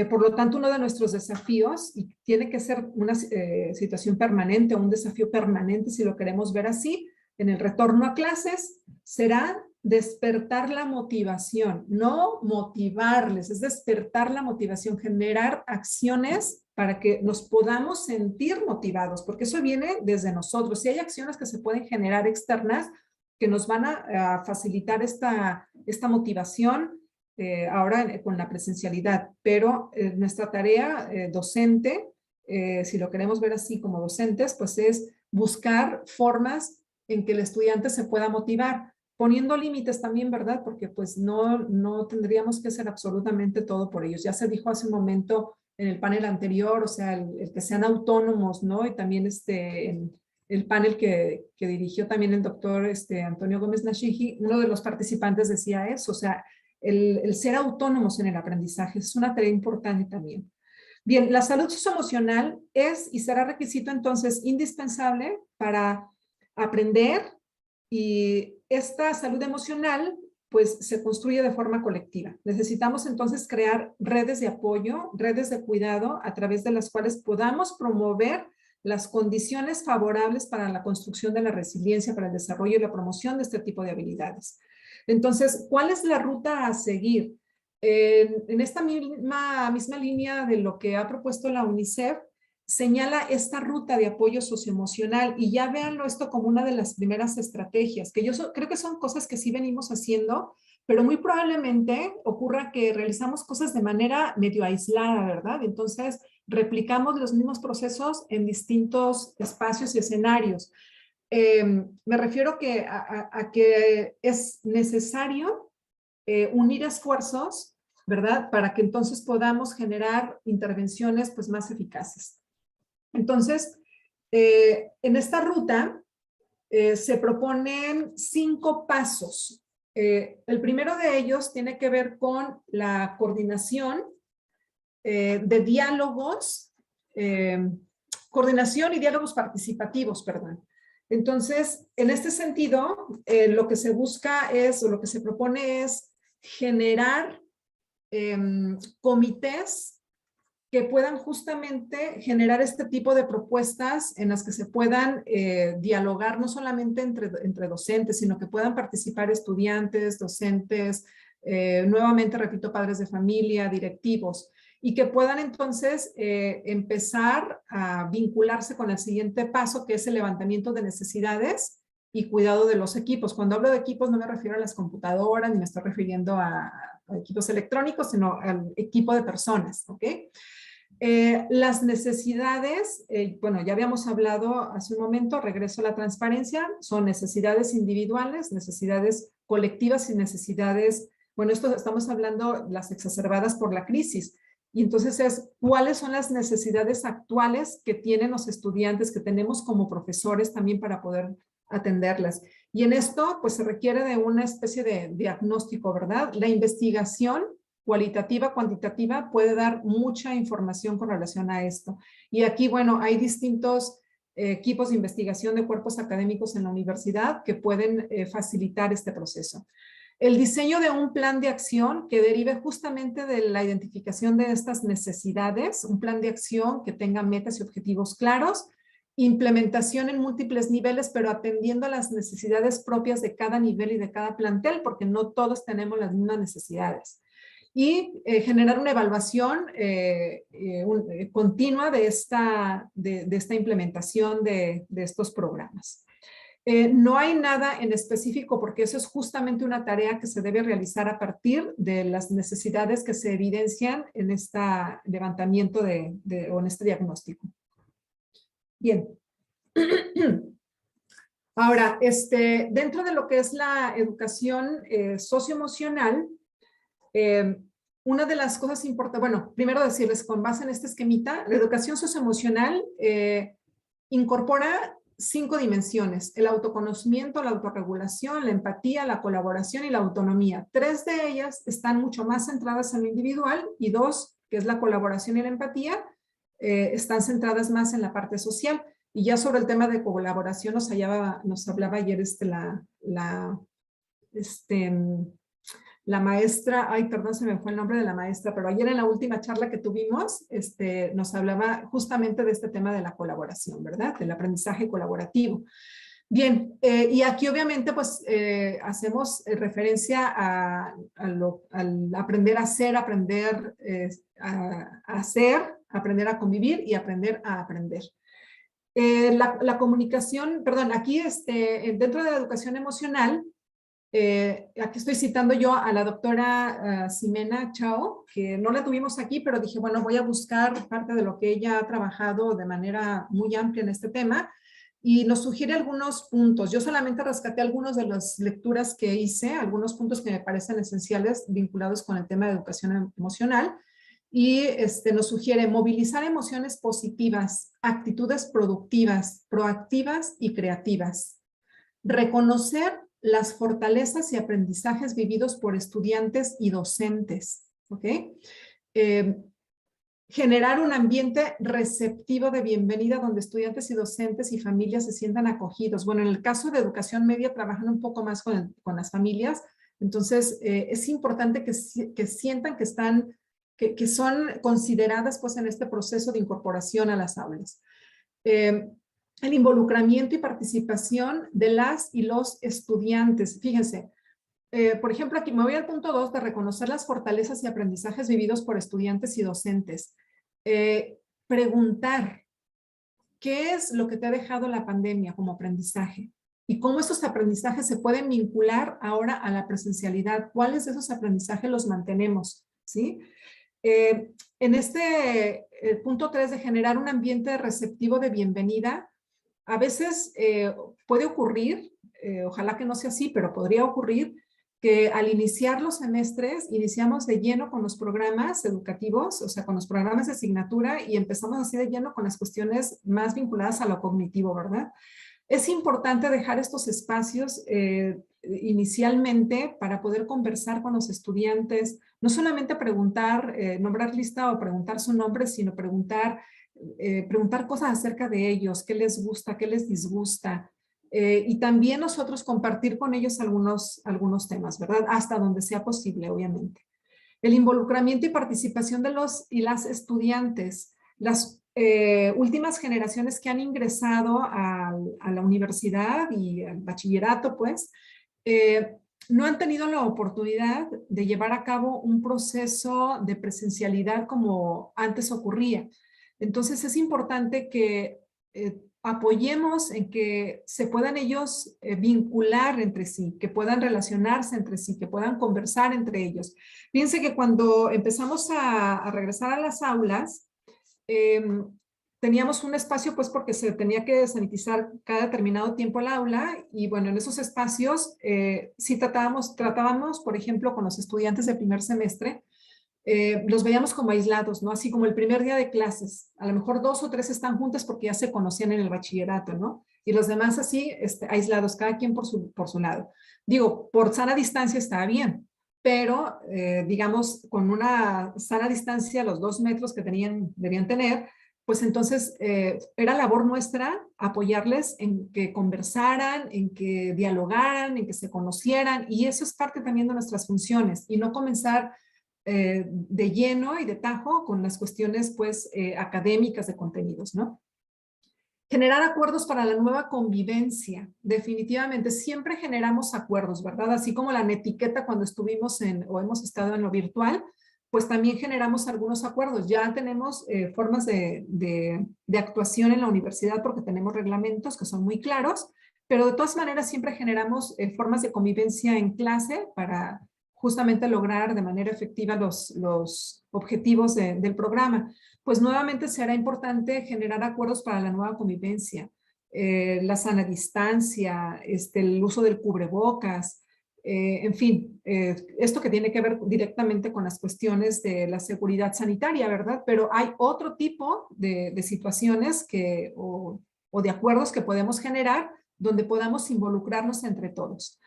Por lo tanto, uno de nuestros desafíos, y tiene que ser una situación permanente o un desafío permanente si lo queremos ver así, en el retorno a clases, será despertar la motivación, no motivarles, es despertar la motivación, generar acciones para que nos podamos sentir motivados, porque eso viene desde nosotros. Si hay acciones que se pueden generar externas que nos van a facilitar esta motivación, ahora con la presencialidad, pero nuestra tarea docente, si lo queremos ver así como docentes, pues es buscar formas en que el estudiante se pueda motivar, poniendo límites también, ¿verdad? Porque pues no tendríamos que hacer absolutamente todo por ellos. Ya se dijo hace un momento en el panel anterior, o sea, el que sean autónomos, ¿no? Y también en el panel que dirigió también el doctor Antonio Gómez Nashigi, uno de los participantes decía eso, o sea, el ser autónomos en el aprendizaje es una tarea importante también. Bien, la salud socioemocional es y será requisito entonces indispensable para aprender, y esta salud emocional pues se construye de forma colectiva. Necesitamos entonces crear redes de apoyo, redes de cuidado a través de las cuales podamos promover las condiciones favorables para la construcción de la resiliencia, para el desarrollo y la promoción de este tipo de habilidades. Entonces, ¿cuál es la ruta a seguir? En esta misma línea de lo que ha propuesto la UNICEF, señala esta ruta de apoyo socioemocional y ya véanlo esto como una de las primeras estrategias, que yo creo que son cosas que sí venimos haciendo, pero muy probablemente ocurra que realizamos cosas de manera medio aislada, ¿verdad? Entonces, replicamos los mismos procesos en distintos espacios y escenarios. Me refiero a que es necesario unir esfuerzos, ¿verdad? Para que entonces podamos generar intervenciones pues, más eficaces. Entonces, en esta ruta se proponen 5 pasos. El primero de ellos tiene que ver con la coordinación de diálogos, coordinación y diálogos participativos, perdón. Entonces, en este sentido, lo que se busca es, o lo que se propone es generar comités que puedan justamente generar este tipo de propuestas en las que se puedan dialogar no solamente entre docentes, sino que puedan participar estudiantes, docentes, nuevamente repito, padres de familia, directivos, y que puedan entonces empezar a vincularse con el siguiente paso, que es el levantamiento de necesidades y cuidado de los equipos. Cuando hablo de equipos no me refiero a las computadoras, ni me estoy refiriendo a equipos electrónicos, sino al equipo de personas, ¿ok? Las necesidades, bueno, ya habíamos hablado hace un momento, regreso a la transparencia, son necesidades individuales, necesidades colectivas y necesidades, bueno, esto estamos hablando las exacerbadas por la crisis. Y entonces es, ¿cuáles son las necesidades actuales que tienen los estudiantes, que tenemos como profesores también para poder atenderlas? Y en esto, pues se requiere de una especie de diagnóstico, ¿verdad? La investigación cualitativa, cuantitativa, puede dar mucha información con relación a esto. Y aquí, bueno, hay distintos equipos de investigación de cuerpos académicos en la universidad que pueden facilitar este proceso. El diseño de un plan de acción que derive justamente de la identificación de estas necesidades, un plan de acción que tenga metas y objetivos claros, implementación en múltiples niveles, pero atendiendo a las necesidades propias de cada nivel y de cada plantel, porque no todos tenemos las mismas necesidades. Y generar una evaluación continua de esta implementación de estos programas. No hay nada en específico porque eso es justamente una tarea que se debe realizar a partir de las necesidades que se evidencian en este levantamiento o en este diagnóstico. Bien. Ahora, dentro de lo que es la educación socioemocional, una de las cosas importantes, bueno, primero decirles, con base en este esquemita, la educación socioemocional incorpora 5 dimensiones: el autoconocimiento, la autorregulación, la empatía, la colaboración y la autonomía. 3 de ellas están mucho más centradas en lo individual y 2, que es la colaboración y la empatía, están centradas más en la parte social. Y ya sobre el tema de colaboración nos hablaba ayer la maestra, ay, perdón, se me fue el nombre de la maestra, pero ayer en la última charla que tuvimos, nos hablaba justamente de este tema de la colaboración, ¿verdad? Del aprendizaje colaborativo. Bien, y aquí obviamente pues hacemos referencia al aprender a ser, aprender a hacer, aprender a convivir y aprender a aprender. La comunicación, perdón, aquí dentro de la educación emocional, aquí estoy citando yo a la doctora Ximena Chao, que no la tuvimos aquí, pero dije, bueno, voy a buscar parte de lo que ella ha trabajado de manera muy amplia en este tema y nos sugiere algunos puntos. Yo solamente rescaté algunos de las lecturas que hice, algunos puntos que me parecen esenciales vinculados con el tema de educación emocional. Y nos sugiere movilizar emociones positivas, actitudes productivas, proactivas y creativas. Reconocer las fortalezas y aprendizajes vividos por estudiantes y docentes, ¿ok? Generar un ambiente receptivo de bienvenida donde estudiantes y docentes y familias se sientan acogidos. Bueno, en el caso de educación media trabajan un poco más con las familias, entonces es importante que sientan que están, que son consideradas pues en este proceso de incorporación a las aulas. El involucramiento y participación de las y los estudiantes. Fíjense, por ejemplo, aquí me voy al punto 2 de reconocer las fortalezas y aprendizajes vividos por estudiantes y docentes. Preguntar, ¿qué es lo que te ha dejado la pandemia como aprendizaje? Y cómo estos aprendizajes se pueden vincular ahora a la presencialidad. ¿Cuáles de esos aprendizajes los mantenemos? ¿Sí? En punto 3 de generar un ambiente receptivo de bienvenida, A veces puede ocurrir, ojalá que no sea así, pero podría ocurrir que al iniciar los semestres, iniciamos de lleno con los programas educativos, o sea, con los programas de asignatura y empezamos así de lleno con las cuestiones más vinculadas a lo cognitivo, ¿verdad? Es importante dejar estos espacios inicialmente para poder conversar con los estudiantes, no solamente preguntar, nombrar lista o preguntar su nombre, sino preguntar cosas acerca de ellos, qué les gusta, qué les disgusta, y también nosotros compartir con ellos algunos temas, ¿verdad? Hasta donde sea posible, obviamente. El involucramiento y participación de los y las estudiantes. Las últimas generaciones que han ingresado a la universidad y al bachillerato, pues, no han tenido la oportunidad de llevar a cabo un proceso de presencialidad como antes ocurría. Entonces es importante que apoyemos en que se puedan ellos vincular entre sí, que puedan relacionarse entre sí, que puedan conversar entre ellos. Fíjense que cuando empezamos a regresar a las aulas, eh, teníamos un espacio pues porque se tenía que sanitizar cada determinado tiempo el aula y bueno, en esos espacios sí tratábamos, por ejemplo, con los estudiantes de primer semestre, los veíamos como aislados, ¿no? Así como el primer día de clases. A lo mejor 2 o 3 están juntas porque ya se conocían en el bachillerato, ¿no? Y los demás así, aislados, cada quien por su lado. Digo, por sana distancia estaba bien, pero digamos, con una sana distancia, los 2 metros que debían tener, pues entonces era labor nuestra apoyarles en que conversaran, en que dialogaran, en que se conocieran, y eso es parte también de nuestras funciones, y no comenzar de lleno y de tajo con las cuestiones pues académicas de contenidos, ¿no? Generar acuerdos para la nueva convivencia. Definitivamente, siempre generamos acuerdos, ¿verdad? Así como la netiqueta cuando estuvimos o hemos estado en lo virtual, pues también generamos algunos acuerdos. Ya tenemos formas de actuación en la universidad porque tenemos reglamentos que son muy claros, pero de todas maneras siempre generamos formas de convivencia en clase para justamente lograr de manera efectiva los objetivos del programa. Pues nuevamente será importante generar acuerdos para la nueva convivencia, la sana distancia, el uso del cubrebocas, en fin, esto que tiene que ver directamente con las cuestiones de la seguridad sanitaria, ¿verdad? Pero hay otro tipo de situaciones o de acuerdos que podemos generar donde podamos involucrarnos entre todos.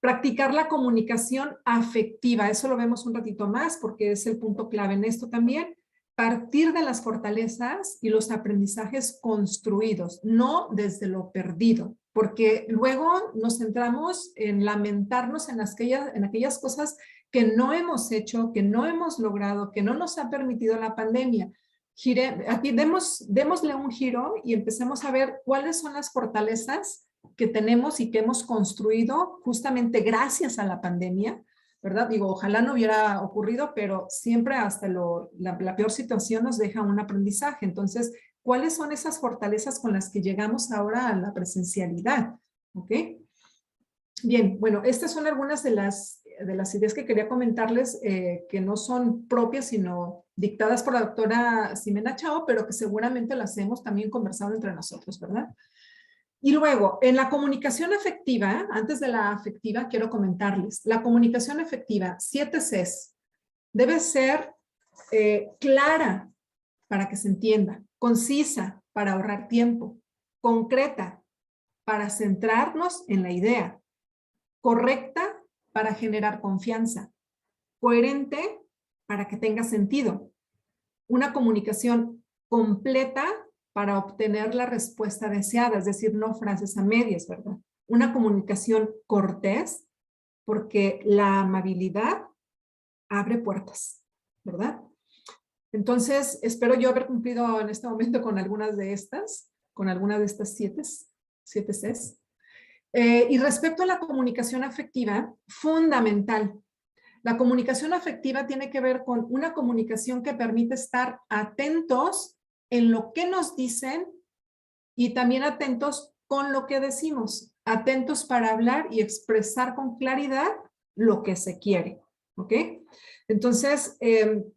Practicar la comunicación afectiva, eso lo vemos un ratito más porque es el punto clave en esto también. Partir de las fortalezas y los aprendizajes construidos, no desde lo perdido, porque luego nos centramos en lamentarnos en aquellas cosas que no hemos hecho, que no hemos logrado, que no nos ha permitido la pandemia. Aquí démosle un giro y empecemos a ver cuáles son las fortalezas que tenemos y que hemos construido justamente gracias a la pandemia, ¿verdad? Digo, ojalá no hubiera ocurrido, pero siempre hasta la peor situación nos deja un aprendizaje. Entonces, ¿cuáles son esas fortalezas con las que llegamos ahora a la presencialidad? ¿Ok? Bien, bueno, estas son algunas de las ideas que quería comentarles que no son propias, sino dictadas por la doctora Ximena Chao, pero que seguramente las hemos también conversado entre nosotros, ¿verdad? Y luego, en la comunicación efectiva, antes de la afectiva, quiero comentarles, la comunicación efectiva, 7 Cs, debe ser clara para que se entienda, concisa para ahorrar tiempo, concreta para centrarnos en la idea, correcta para generar confianza, coherente para que tenga sentido, una comunicación completa para obtener la respuesta deseada, es decir, no frases a medias, ¿verdad? Una comunicación cortés, porque la amabilidad abre puertas, ¿verdad? Entonces, espero yo haber cumplido en este momento con algunas de estas, siete Cs. Y respecto a la comunicación afectiva, fundamental. La comunicación afectiva tiene que ver con una comunicación que permite estar atentos en lo que nos dicen y también atentos con lo que decimos, atentos para hablar y expresar con claridad lo que se quiere, ¿ok? Entonces, en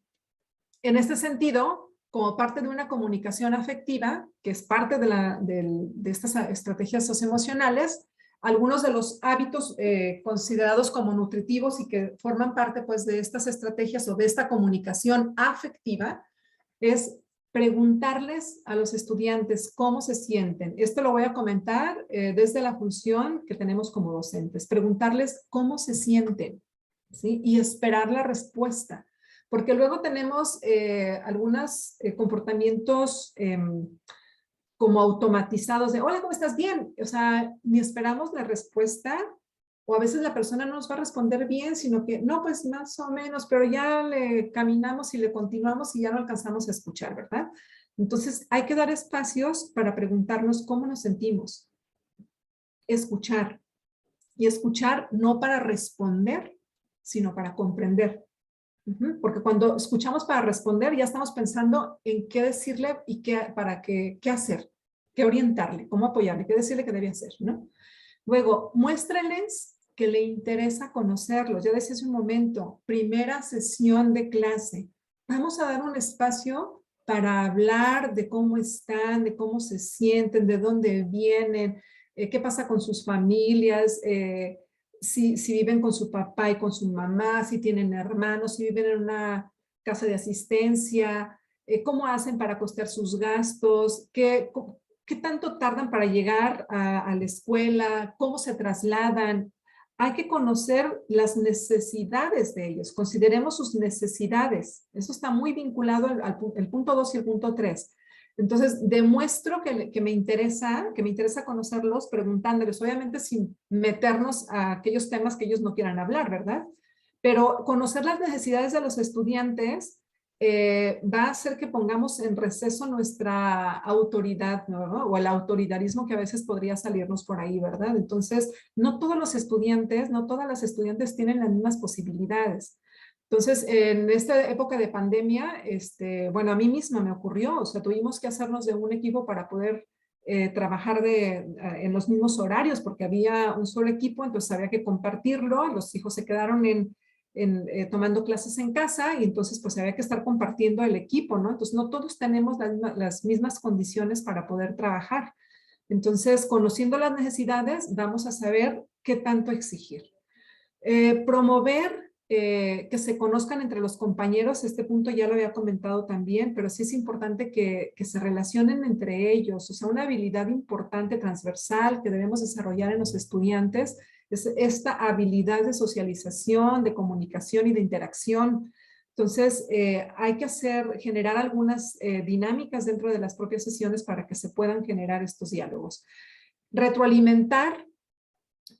este sentido, como parte de una comunicación afectiva, que es parte de estas estrategias socioemocionales, algunos de los hábitos considerados como nutritivos y que forman parte pues de estas estrategias o de esta comunicación afectiva es preguntarles a los estudiantes cómo se sienten. Esto lo voy a comentar desde la función que tenemos como docentes. Preguntarles cómo se sienten, ¿sí? Y esperar la respuesta. Porque luego tenemos algunos comportamientos como automatizados de, hola, ¿cómo estás? Bien. O sea, ni esperamos la respuesta o a veces la persona no nos va a responder bien, sino que, no, pues más o menos, pero ya le caminamos y le continuamos y ya no alcanzamos a escuchar, ¿verdad? Entonces, hay que dar espacios para preguntarnos cómo nos sentimos. Escuchar. Y escuchar no para responder, sino para comprender. Porque cuando escuchamos para responder, ya estamos pensando en qué decirle y qué hacer, qué orientarle, cómo apoyarle, qué decirle que debe hacer, ¿no? Luego, muéstrenles que le interesa conocerlos. Ya decía hace un momento, primera sesión de clase. Vamos a dar un espacio para hablar de cómo están, de cómo se sienten, de dónde vienen, qué pasa con sus familias, si viven con su papá y con su mamá, si tienen hermanos, si viven en una casa de asistencia, cómo hacen para costear sus gastos, ¿qué tanto tardan para llegar a la escuela? ¿Cómo se trasladan? Hay que conocer las necesidades de ellos. Consideremos sus necesidades. Eso está muy vinculado al punto 2 y el punto 3. Entonces, demuestro que me interesa conocerlos preguntándoles, obviamente sin meternos a aquellos temas que ellos no quieran hablar, ¿verdad? Pero conocer las necesidades de los estudiantes va a hacer que pongamos en receso nuestra autoridad, ¿no? O el autoritarismo que a veces podría salirnos por ahí, ¿verdad? Entonces, no todos los estudiantes, no todas las estudiantes tienen las mismas posibilidades. Entonces, en esta época de pandemia, bueno, a mí misma me ocurrió, o sea, tuvimos que hacernos de un equipo para poder trabajar en los mismos horarios, porque había un solo equipo, entonces había que compartirlo, los hijos se quedaron tomando clases en casa y entonces pues había que estar compartiendo el equipo, ¿no? Entonces no todos tenemos las mismas condiciones para poder trabajar. Entonces, conociendo las necesidades, vamos a saber qué tanto exigir. Promover que se conozcan entre los compañeros, este punto ya lo había comentado también, pero sí es importante que se relacionen entre ellos, o sea, una habilidad importante, transversal, que debemos desarrollar en los estudiantes, es esta habilidad de socialización, de comunicación y de interacción. Entonces, hay que generar algunas dinámicas dentro de las propias sesiones para que se puedan generar estos diálogos. Retroalimentar,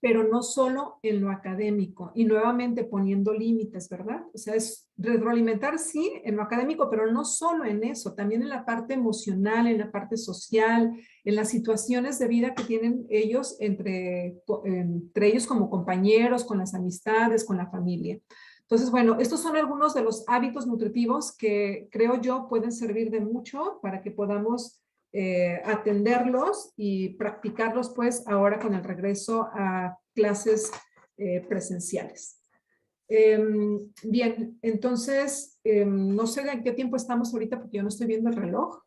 pero no solo en lo académico y nuevamente poniendo límites, ¿verdad? O sea, es retroalimentar sí en lo académico, pero no solo en eso, también en la parte emocional, en la parte social, en las situaciones de vida que tienen ellos entre ellos como compañeros, con las amistades, con la familia. Entonces, bueno, estos son algunos de los hábitos nutritivos que creo yo pueden servir de mucho para que podamos atenderlos y practicarlos pues ahora con el regreso a clases presenciales. Bien, entonces no sé en qué tiempo estamos ahorita porque yo no estoy viendo el reloj.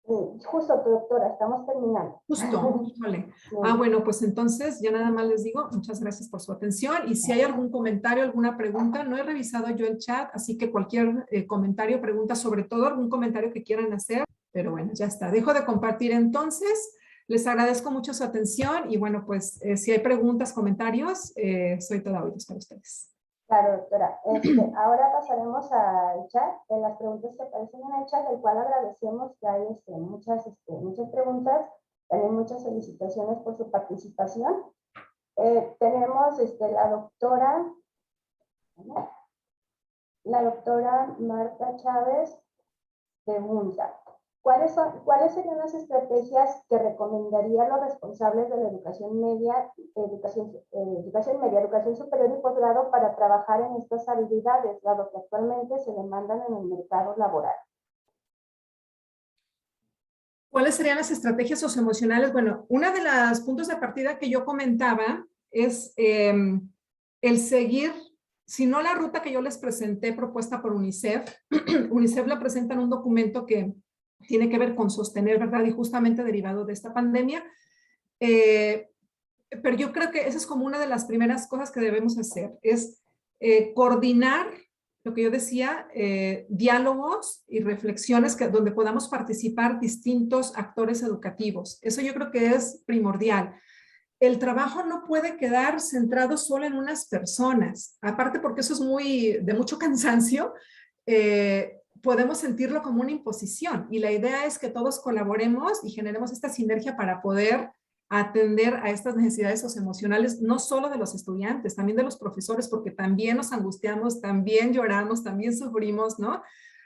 Justo, doctora, estamos terminando. Justo, híjole. Bueno, pues entonces ya nada más les digo, muchas gracias por su atención y si hay algún comentario, alguna pregunta, no he revisado yo el chat, así que cualquier comentario, pregunta, sobre todo algún comentario que quieran hacer, pero bueno, ya está. Dejo de compartir entonces, les agradezco mucho su atención y bueno, pues si hay preguntas, comentarios, soy toda oídos para ustedes. Claro, doctora. Ahora pasaremos al chat, en las preguntas que aparecen en el chat, del cual agradecemos que hay muchas preguntas, también muchas felicitaciones por su participación. Tenemos la doctora Marta Chávez pregunta, ¿cuáles serían las estrategias que recomendaría a los responsables de la educación media, educación superior y posgrado para trabajar en estas habilidades, dado que actualmente se demandan en el mercado laboral? ¿Cuáles serían las estrategias socioemocionales? Bueno, una de los puntos de partida que yo comentaba es el seguir si no la ruta que yo les presenté propuesta por UNICEF, UNICEF la presenta en un documento que tiene que ver con sostener, ¿verdad? Y justamente derivado de esta pandemia. Pero yo creo que esa es como una de las primeras cosas que debemos hacer, es coordinar lo que yo decía, diálogos y reflexiones donde podamos participar distintos actores educativos. Eso yo creo que es primordial. El trabajo no puede quedar centrado solo en unas personas, aparte porque eso es de mucho cansancio, podemos sentirlo como una imposición y la idea es que todos colaboremos y generemos esta sinergia para poder atender a estas necesidades socioemocionales, no solo de los estudiantes, también de los profesores, porque también nos angustiamos, también lloramos, también sufrimos, ¿no?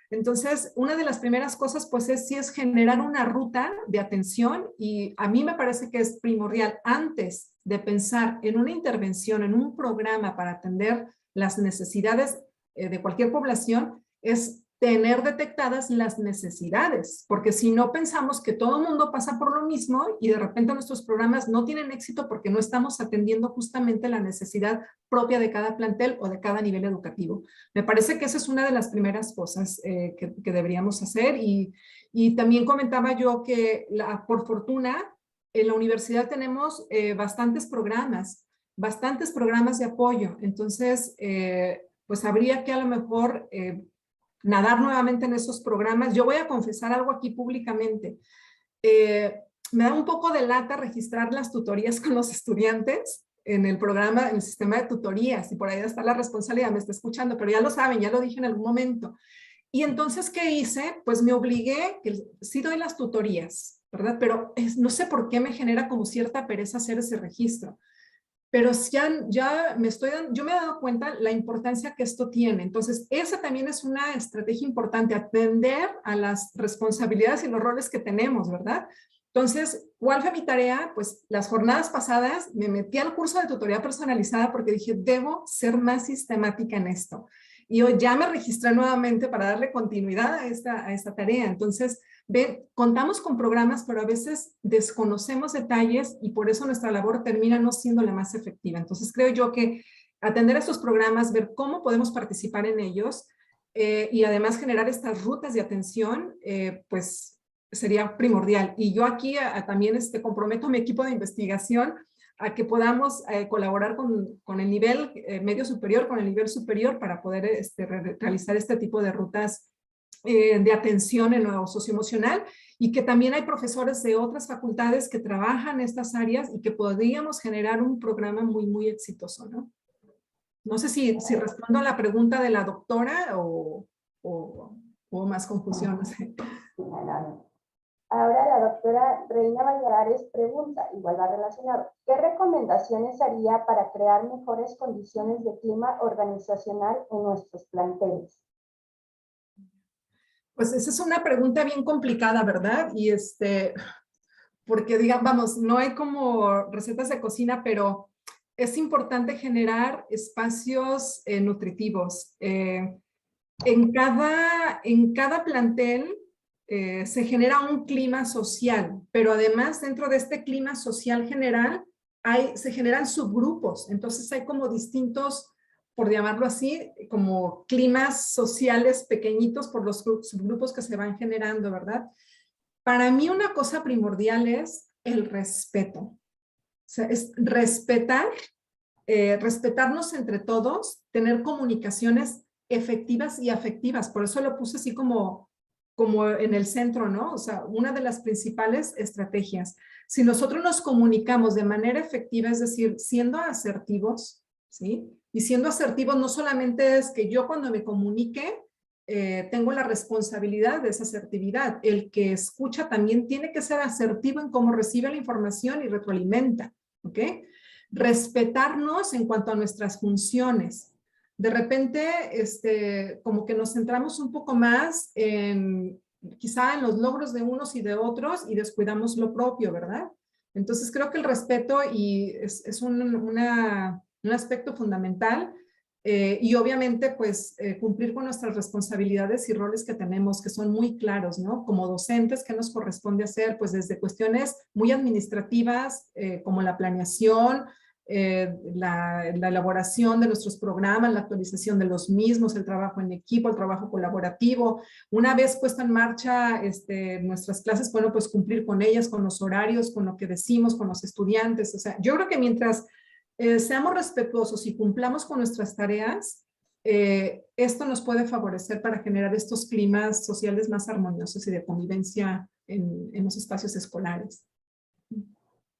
Entonces, una de las primeras cosas, pues, es generar una ruta de atención y a mí me parece que es primordial antes de pensar en una intervención, en un programa para atender las necesidades de cualquier población, es tener detectadas las necesidades, porque si no pensamos que todo el mundo pasa por lo mismo y de repente nuestros programas no tienen éxito porque no estamos atendiendo justamente la necesidad propia de cada plantel o de cada nivel educativo. Me parece que esa es una de las primeras cosas que deberíamos hacer y también comentaba yo que por fortuna en la universidad tenemos bastantes programas de apoyo, entonces pues habría que a lo mejor nadar nuevamente en esos programas. Yo voy a confesar algo aquí públicamente. Me da un poco de lata registrar las tutorías con los estudiantes en el programa, en el sistema de tutorías, y por ahí está la responsabilidad, me está escuchando, pero ya lo saben, ya lo dije en algún momento. Y entonces, ¿qué hice? Pues me obligué, sí doy las tutorías, ¿verdad? Pero no sé por qué me genera como cierta pereza hacer ese registro. Pero yo me he dado cuenta la importancia que esto tiene. Entonces, esa también es una estrategia importante, atender a las responsabilidades y los roles que tenemos, ¿verdad? Entonces, ¿cuál fue mi tarea? Pues las jornadas pasadas me metí al curso de tutoría personalizada porque dije, debo ser más sistemática en esto. Y hoy ya me registré nuevamente para darle continuidad a esta tarea. Entonces, contamos con programas, pero a veces desconocemos detalles y por eso nuestra labor termina no siendo la más efectiva. Entonces, creo yo que atender a estos programas, ver cómo podemos participar en ellos y además generar estas rutas de atención, pues sería primordial. Y yo aquí también comprometo a mi equipo de investigación a que podamos colaborar con el nivel medio superior, con el nivel superior para poder realizar este tipo de rutas de atención en lo socioemocional y que también hay profesores de otras facultades que trabajan en estas áreas y que podríamos generar un programa muy, muy exitoso, ¿no? No sé si respondo a la pregunta de la doctora o más confusión, no sé. Ahora la doctora Reina Valladares pregunta, igual va relacionado, ¿qué recomendaciones haría para crear mejores condiciones de clima organizacional en nuestros planteles? Pues esa es una pregunta bien complicada, ¿verdad? Y porque digamos, vamos, no hay como recetas de cocina, pero es importante generar espacios nutritivos. En cada plantel se genera un clima social, pero además dentro de este clima social general se generan subgrupos, entonces hay como distintos, por llamarlo así, como climas sociales pequeñitos por los subgrupos que se van generando, ¿verdad? Para mí una cosa primordial es el respeto. O sea, es respetarnos entre todos, tener comunicaciones efectivas y afectivas. Por eso lo puse así como en el centro, ¿no? O sea, una de las principales estrategias. Si nosotros nos comunicamos de manera efectiva, es decir, siendo asertivos, ¿sí? Y siendo asertivos no solamente es que yo cuando me comunique tengo la responsabilidad de esa asertividad. El que escucha también tiene que ser asertivo en cómo recibe la información y retroalimenta, ¿ok? Respetarnos en cuanto a nuestras funciones. De repente, como que nos centramos un poco más quizá en los logros de unos y de otros y descuidamos lo propio, ¿verdad? Entonces creo que el respeto es un aspecto fundamental y obviamente pues cumplir con nuestras responsabilidades y roles que tenemos que son muy claros, ¿no? Como docentes, ¿qué nos corresponde hacer? Pues desde cuestiones muy administrativas como la planeación, la elaboración de nuestros programas, la actualización de los mismos, el trabajo en equipo, el trabajo colaborativo. Una vez puesta en marcha nuestras clases, bueno, pues cumplir con ellas, con los horarios, con lo que decimos, con los estudiantes. O sea, yo creo que mientras seamos respetuosos y cumplamos con nuestras tareas, esto nos puede favorecer para generar estos climas sociales más armoniosos y de convivencia en los espacios escolares.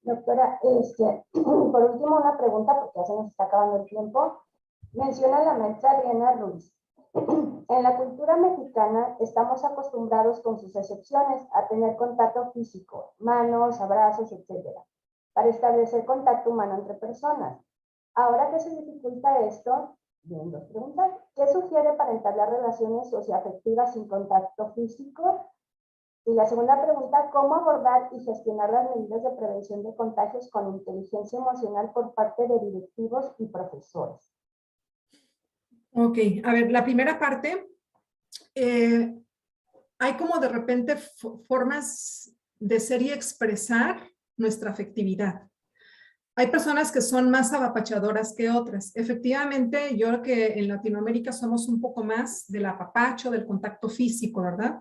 Doctora, por último una pregunta, porque ya se nos está acabando el tiempo. Menciona la maestra Adriana Ruiz. En la cultura mexicana estamos acostumbrados, con sus excepciones, a tener contacto físico, manos, abrazos, etcétera, para establecer contacto humano entre personas. Ahora que se dificulta esto, bien, dos preguntas. ¿Qué sugiere para entablar relaciones socioafectivas sin contacto físico? Y la segunda pregunta, ¿cómo abordar y gestionar las medidas de prevención de contagios con inteligencia emocional por parte de directivos y profesores? Ok, a ver, la primera parte, hay como de repente formas de ser y expresar nuestra afectividad. Hay personas que son más apapachadoras que otras. Efectivamente, yo creo que en Latinoamérica somos un poco más del apapacho, del contacto físico, ¿verdad?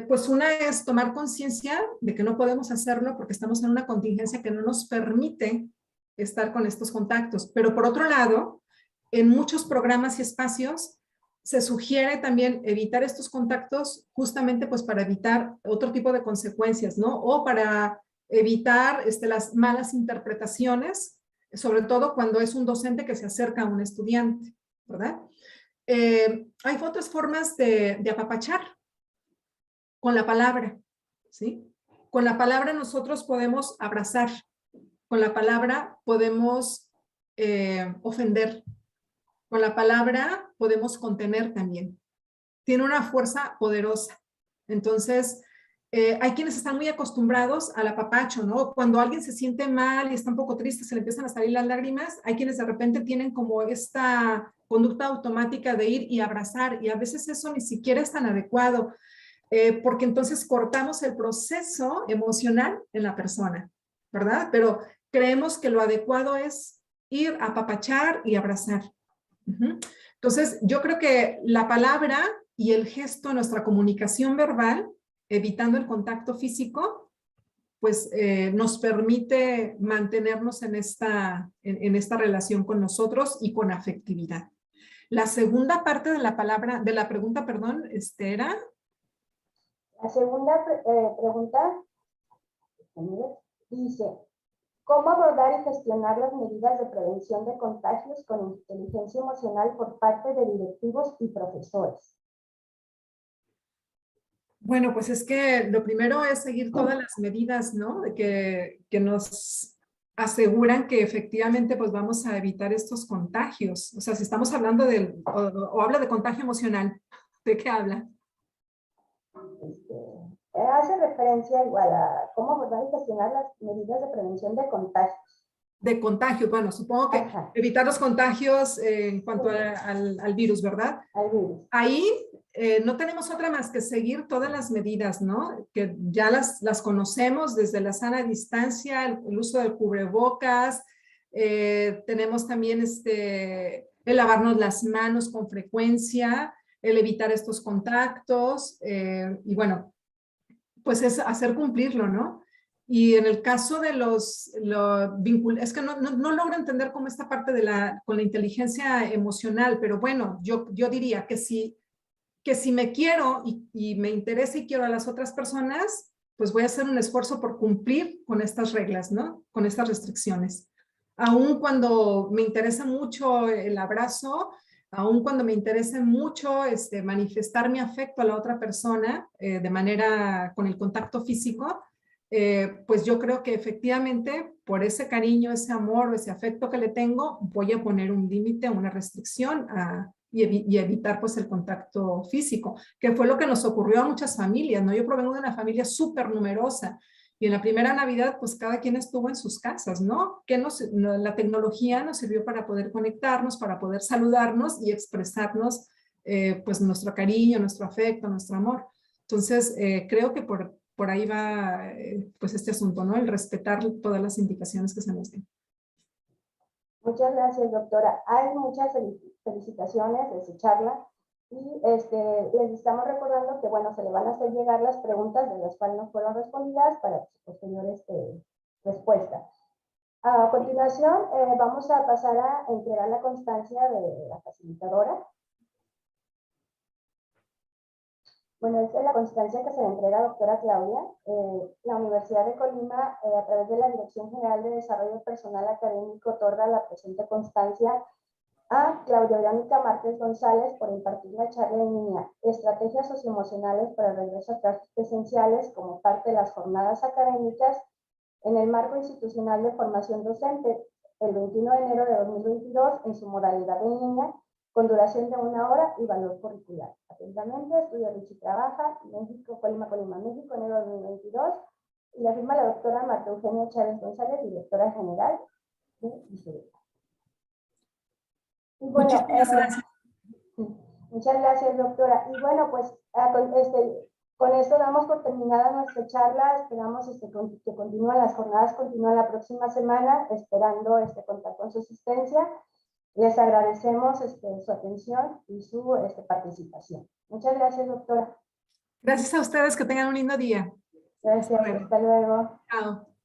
Pues una es tomar conciencia de que no podemos hacerlo porque estamos en una contingencia que no nos permite estar con estos contactos. Pero por otro lado, en muchos programas y espacios se sugiere también evitar estos contactos justamente pues para evitar otro tipo de consecuencias, ¿no? O para evitar las malas interpretaciones, sobre todo cuando es un docente que se acerca a un estudiante, ¿verdad? Hay otras formas de apapachar con la palabra, ¿sí? Con la palabra nosotros podemos abrazar, con la palabra podemos ofender, con la palabra podemos contener también. Tiene una fuerza poderosa. Entonces, hay quienes están muy acostumbrados al apapacho, ¿no? Cuando alguien se siente mal y está un poco triste, se le empiezan a salir las lágrimas, hay quienes de repente tienen como esta conducta automática de ir y abrazar, y a veces eso ni siquiera es tan adecuado, porque entonces cortamos el proceso emocional en la persona, ¿verdad? Pero creemos que lo adecuado es ir a apapachar y abrazar. Entonces, yo creo que la palabra y el gesto, nuestra comunicación verbal, evitando el contacto físico, pues nos permite mantenernos en esta relación con nosotros y con afectividad. La segunda parte de la palabra, de la pregunta, perdón, era... La segunda pregunta dice, ¿cómo abordar y gestionar las medidas de prevención de contagios con inteligencia emocional por parte de directivos y profesores? Bueno, pues es que lo primero es seguir todas las medidas, ¿no? Que nos aseguran que efectivamente pues vamos a evitar estos contagios. O sea, si estamos hablando o habla de contagio emocional, ¿de qué habla? Hace referencia igual a cómo abordar y gestionar las medidas de prevención de contagios. De contagio, bueno, supongo que Ajá. evitar los contagios en cuanto al virus, ¿verdad? Al virus. Ahí no tenemos otra más que seguir todas las medidas, ¿no? Que ya las conocemos desde la sana distancia, el uso del cubrebocas, tenemos también el lavarnos las manos con frecuencia, el evitar estos contactos, y bueno, pues es hacer cumplirlo, ¿no? Y en el caso de es que no logro entender cómo esta parte con la inteligencia emocional, pero bueno, yo diría que si me quiero y me interesa y quiero a las otras personas, pues voy a hacer un esfuerzo por cumplir con estas reglas, ¿no? Con estas restricciones. Aún cuando me interesa mucho el abrazo, aún cuando me interesa mucho manifestar mi afecto a la otra persona de manera con el contacto físico, pues yo creo que efectivamente por ese cariño, ese amor o ese afecto que le tengo, voy a poner un límite, una restricción y evitar pues el contacto físico, que fue lo que nos ocurrió a muchas familias, ¿no? Yo provengo de una familia súper numerosa y en la primera Navidad pues cada quien estuvo en sus casas, ¿no? La tecnología nos sirvió para poder conectarnos, para poder saludarnos y expresarnos pues nuestro cariño, nuestro afecto, nuestro amor. Entonces creo que por ahí va pues este asunto, ¿no? El respetar todas las indicaciones que se nos den. Muchas gracias, doctora. Hay muchas felicitaciones de su charla y les estamos recordando que, bueno, se le van a hacer llegar las preguntas de las cuales no fueron respondidas para su posterior respuesta. A continuación, vamos a pasar a entregar la constancia de la facilitadora. Bueno, esta es la constancia que se le entrega a la doctora Claudia. La Universidad de Colima, a través de la Dirección General de Desarrollo Personal Académico, otorga la presente constancia a Claudia Verónica Márquez González por impartir la charla en línea Estrategias Socioemocionales para el regreso a clases presenciales como parte de las jornadas académicas en el marco institucional de formación docente el 21 de enero de 2022 en su modalidad en línea con duración de 1 hora y valor curricular. Atentamente, Estudio Richie Trabaja, México, Colima, México, enero de 2022. Y la firma la doctora Marta Eugenia Chávez González, directora general de ICEDECA. Y bueno, muchísimas gracias. Muchas gracias, doctora. Y bueno, pues con esto damos por terminada nuestra charla. Esperamos que continúen las jornadas, continúen la próxima semana, esperando contar con su asistencia. Les agradecemos su atención y su participación. Muchas gracias, doctora. Gracias a ustedes, que tengan un lindo día. Gracias, hasta luego. Chao.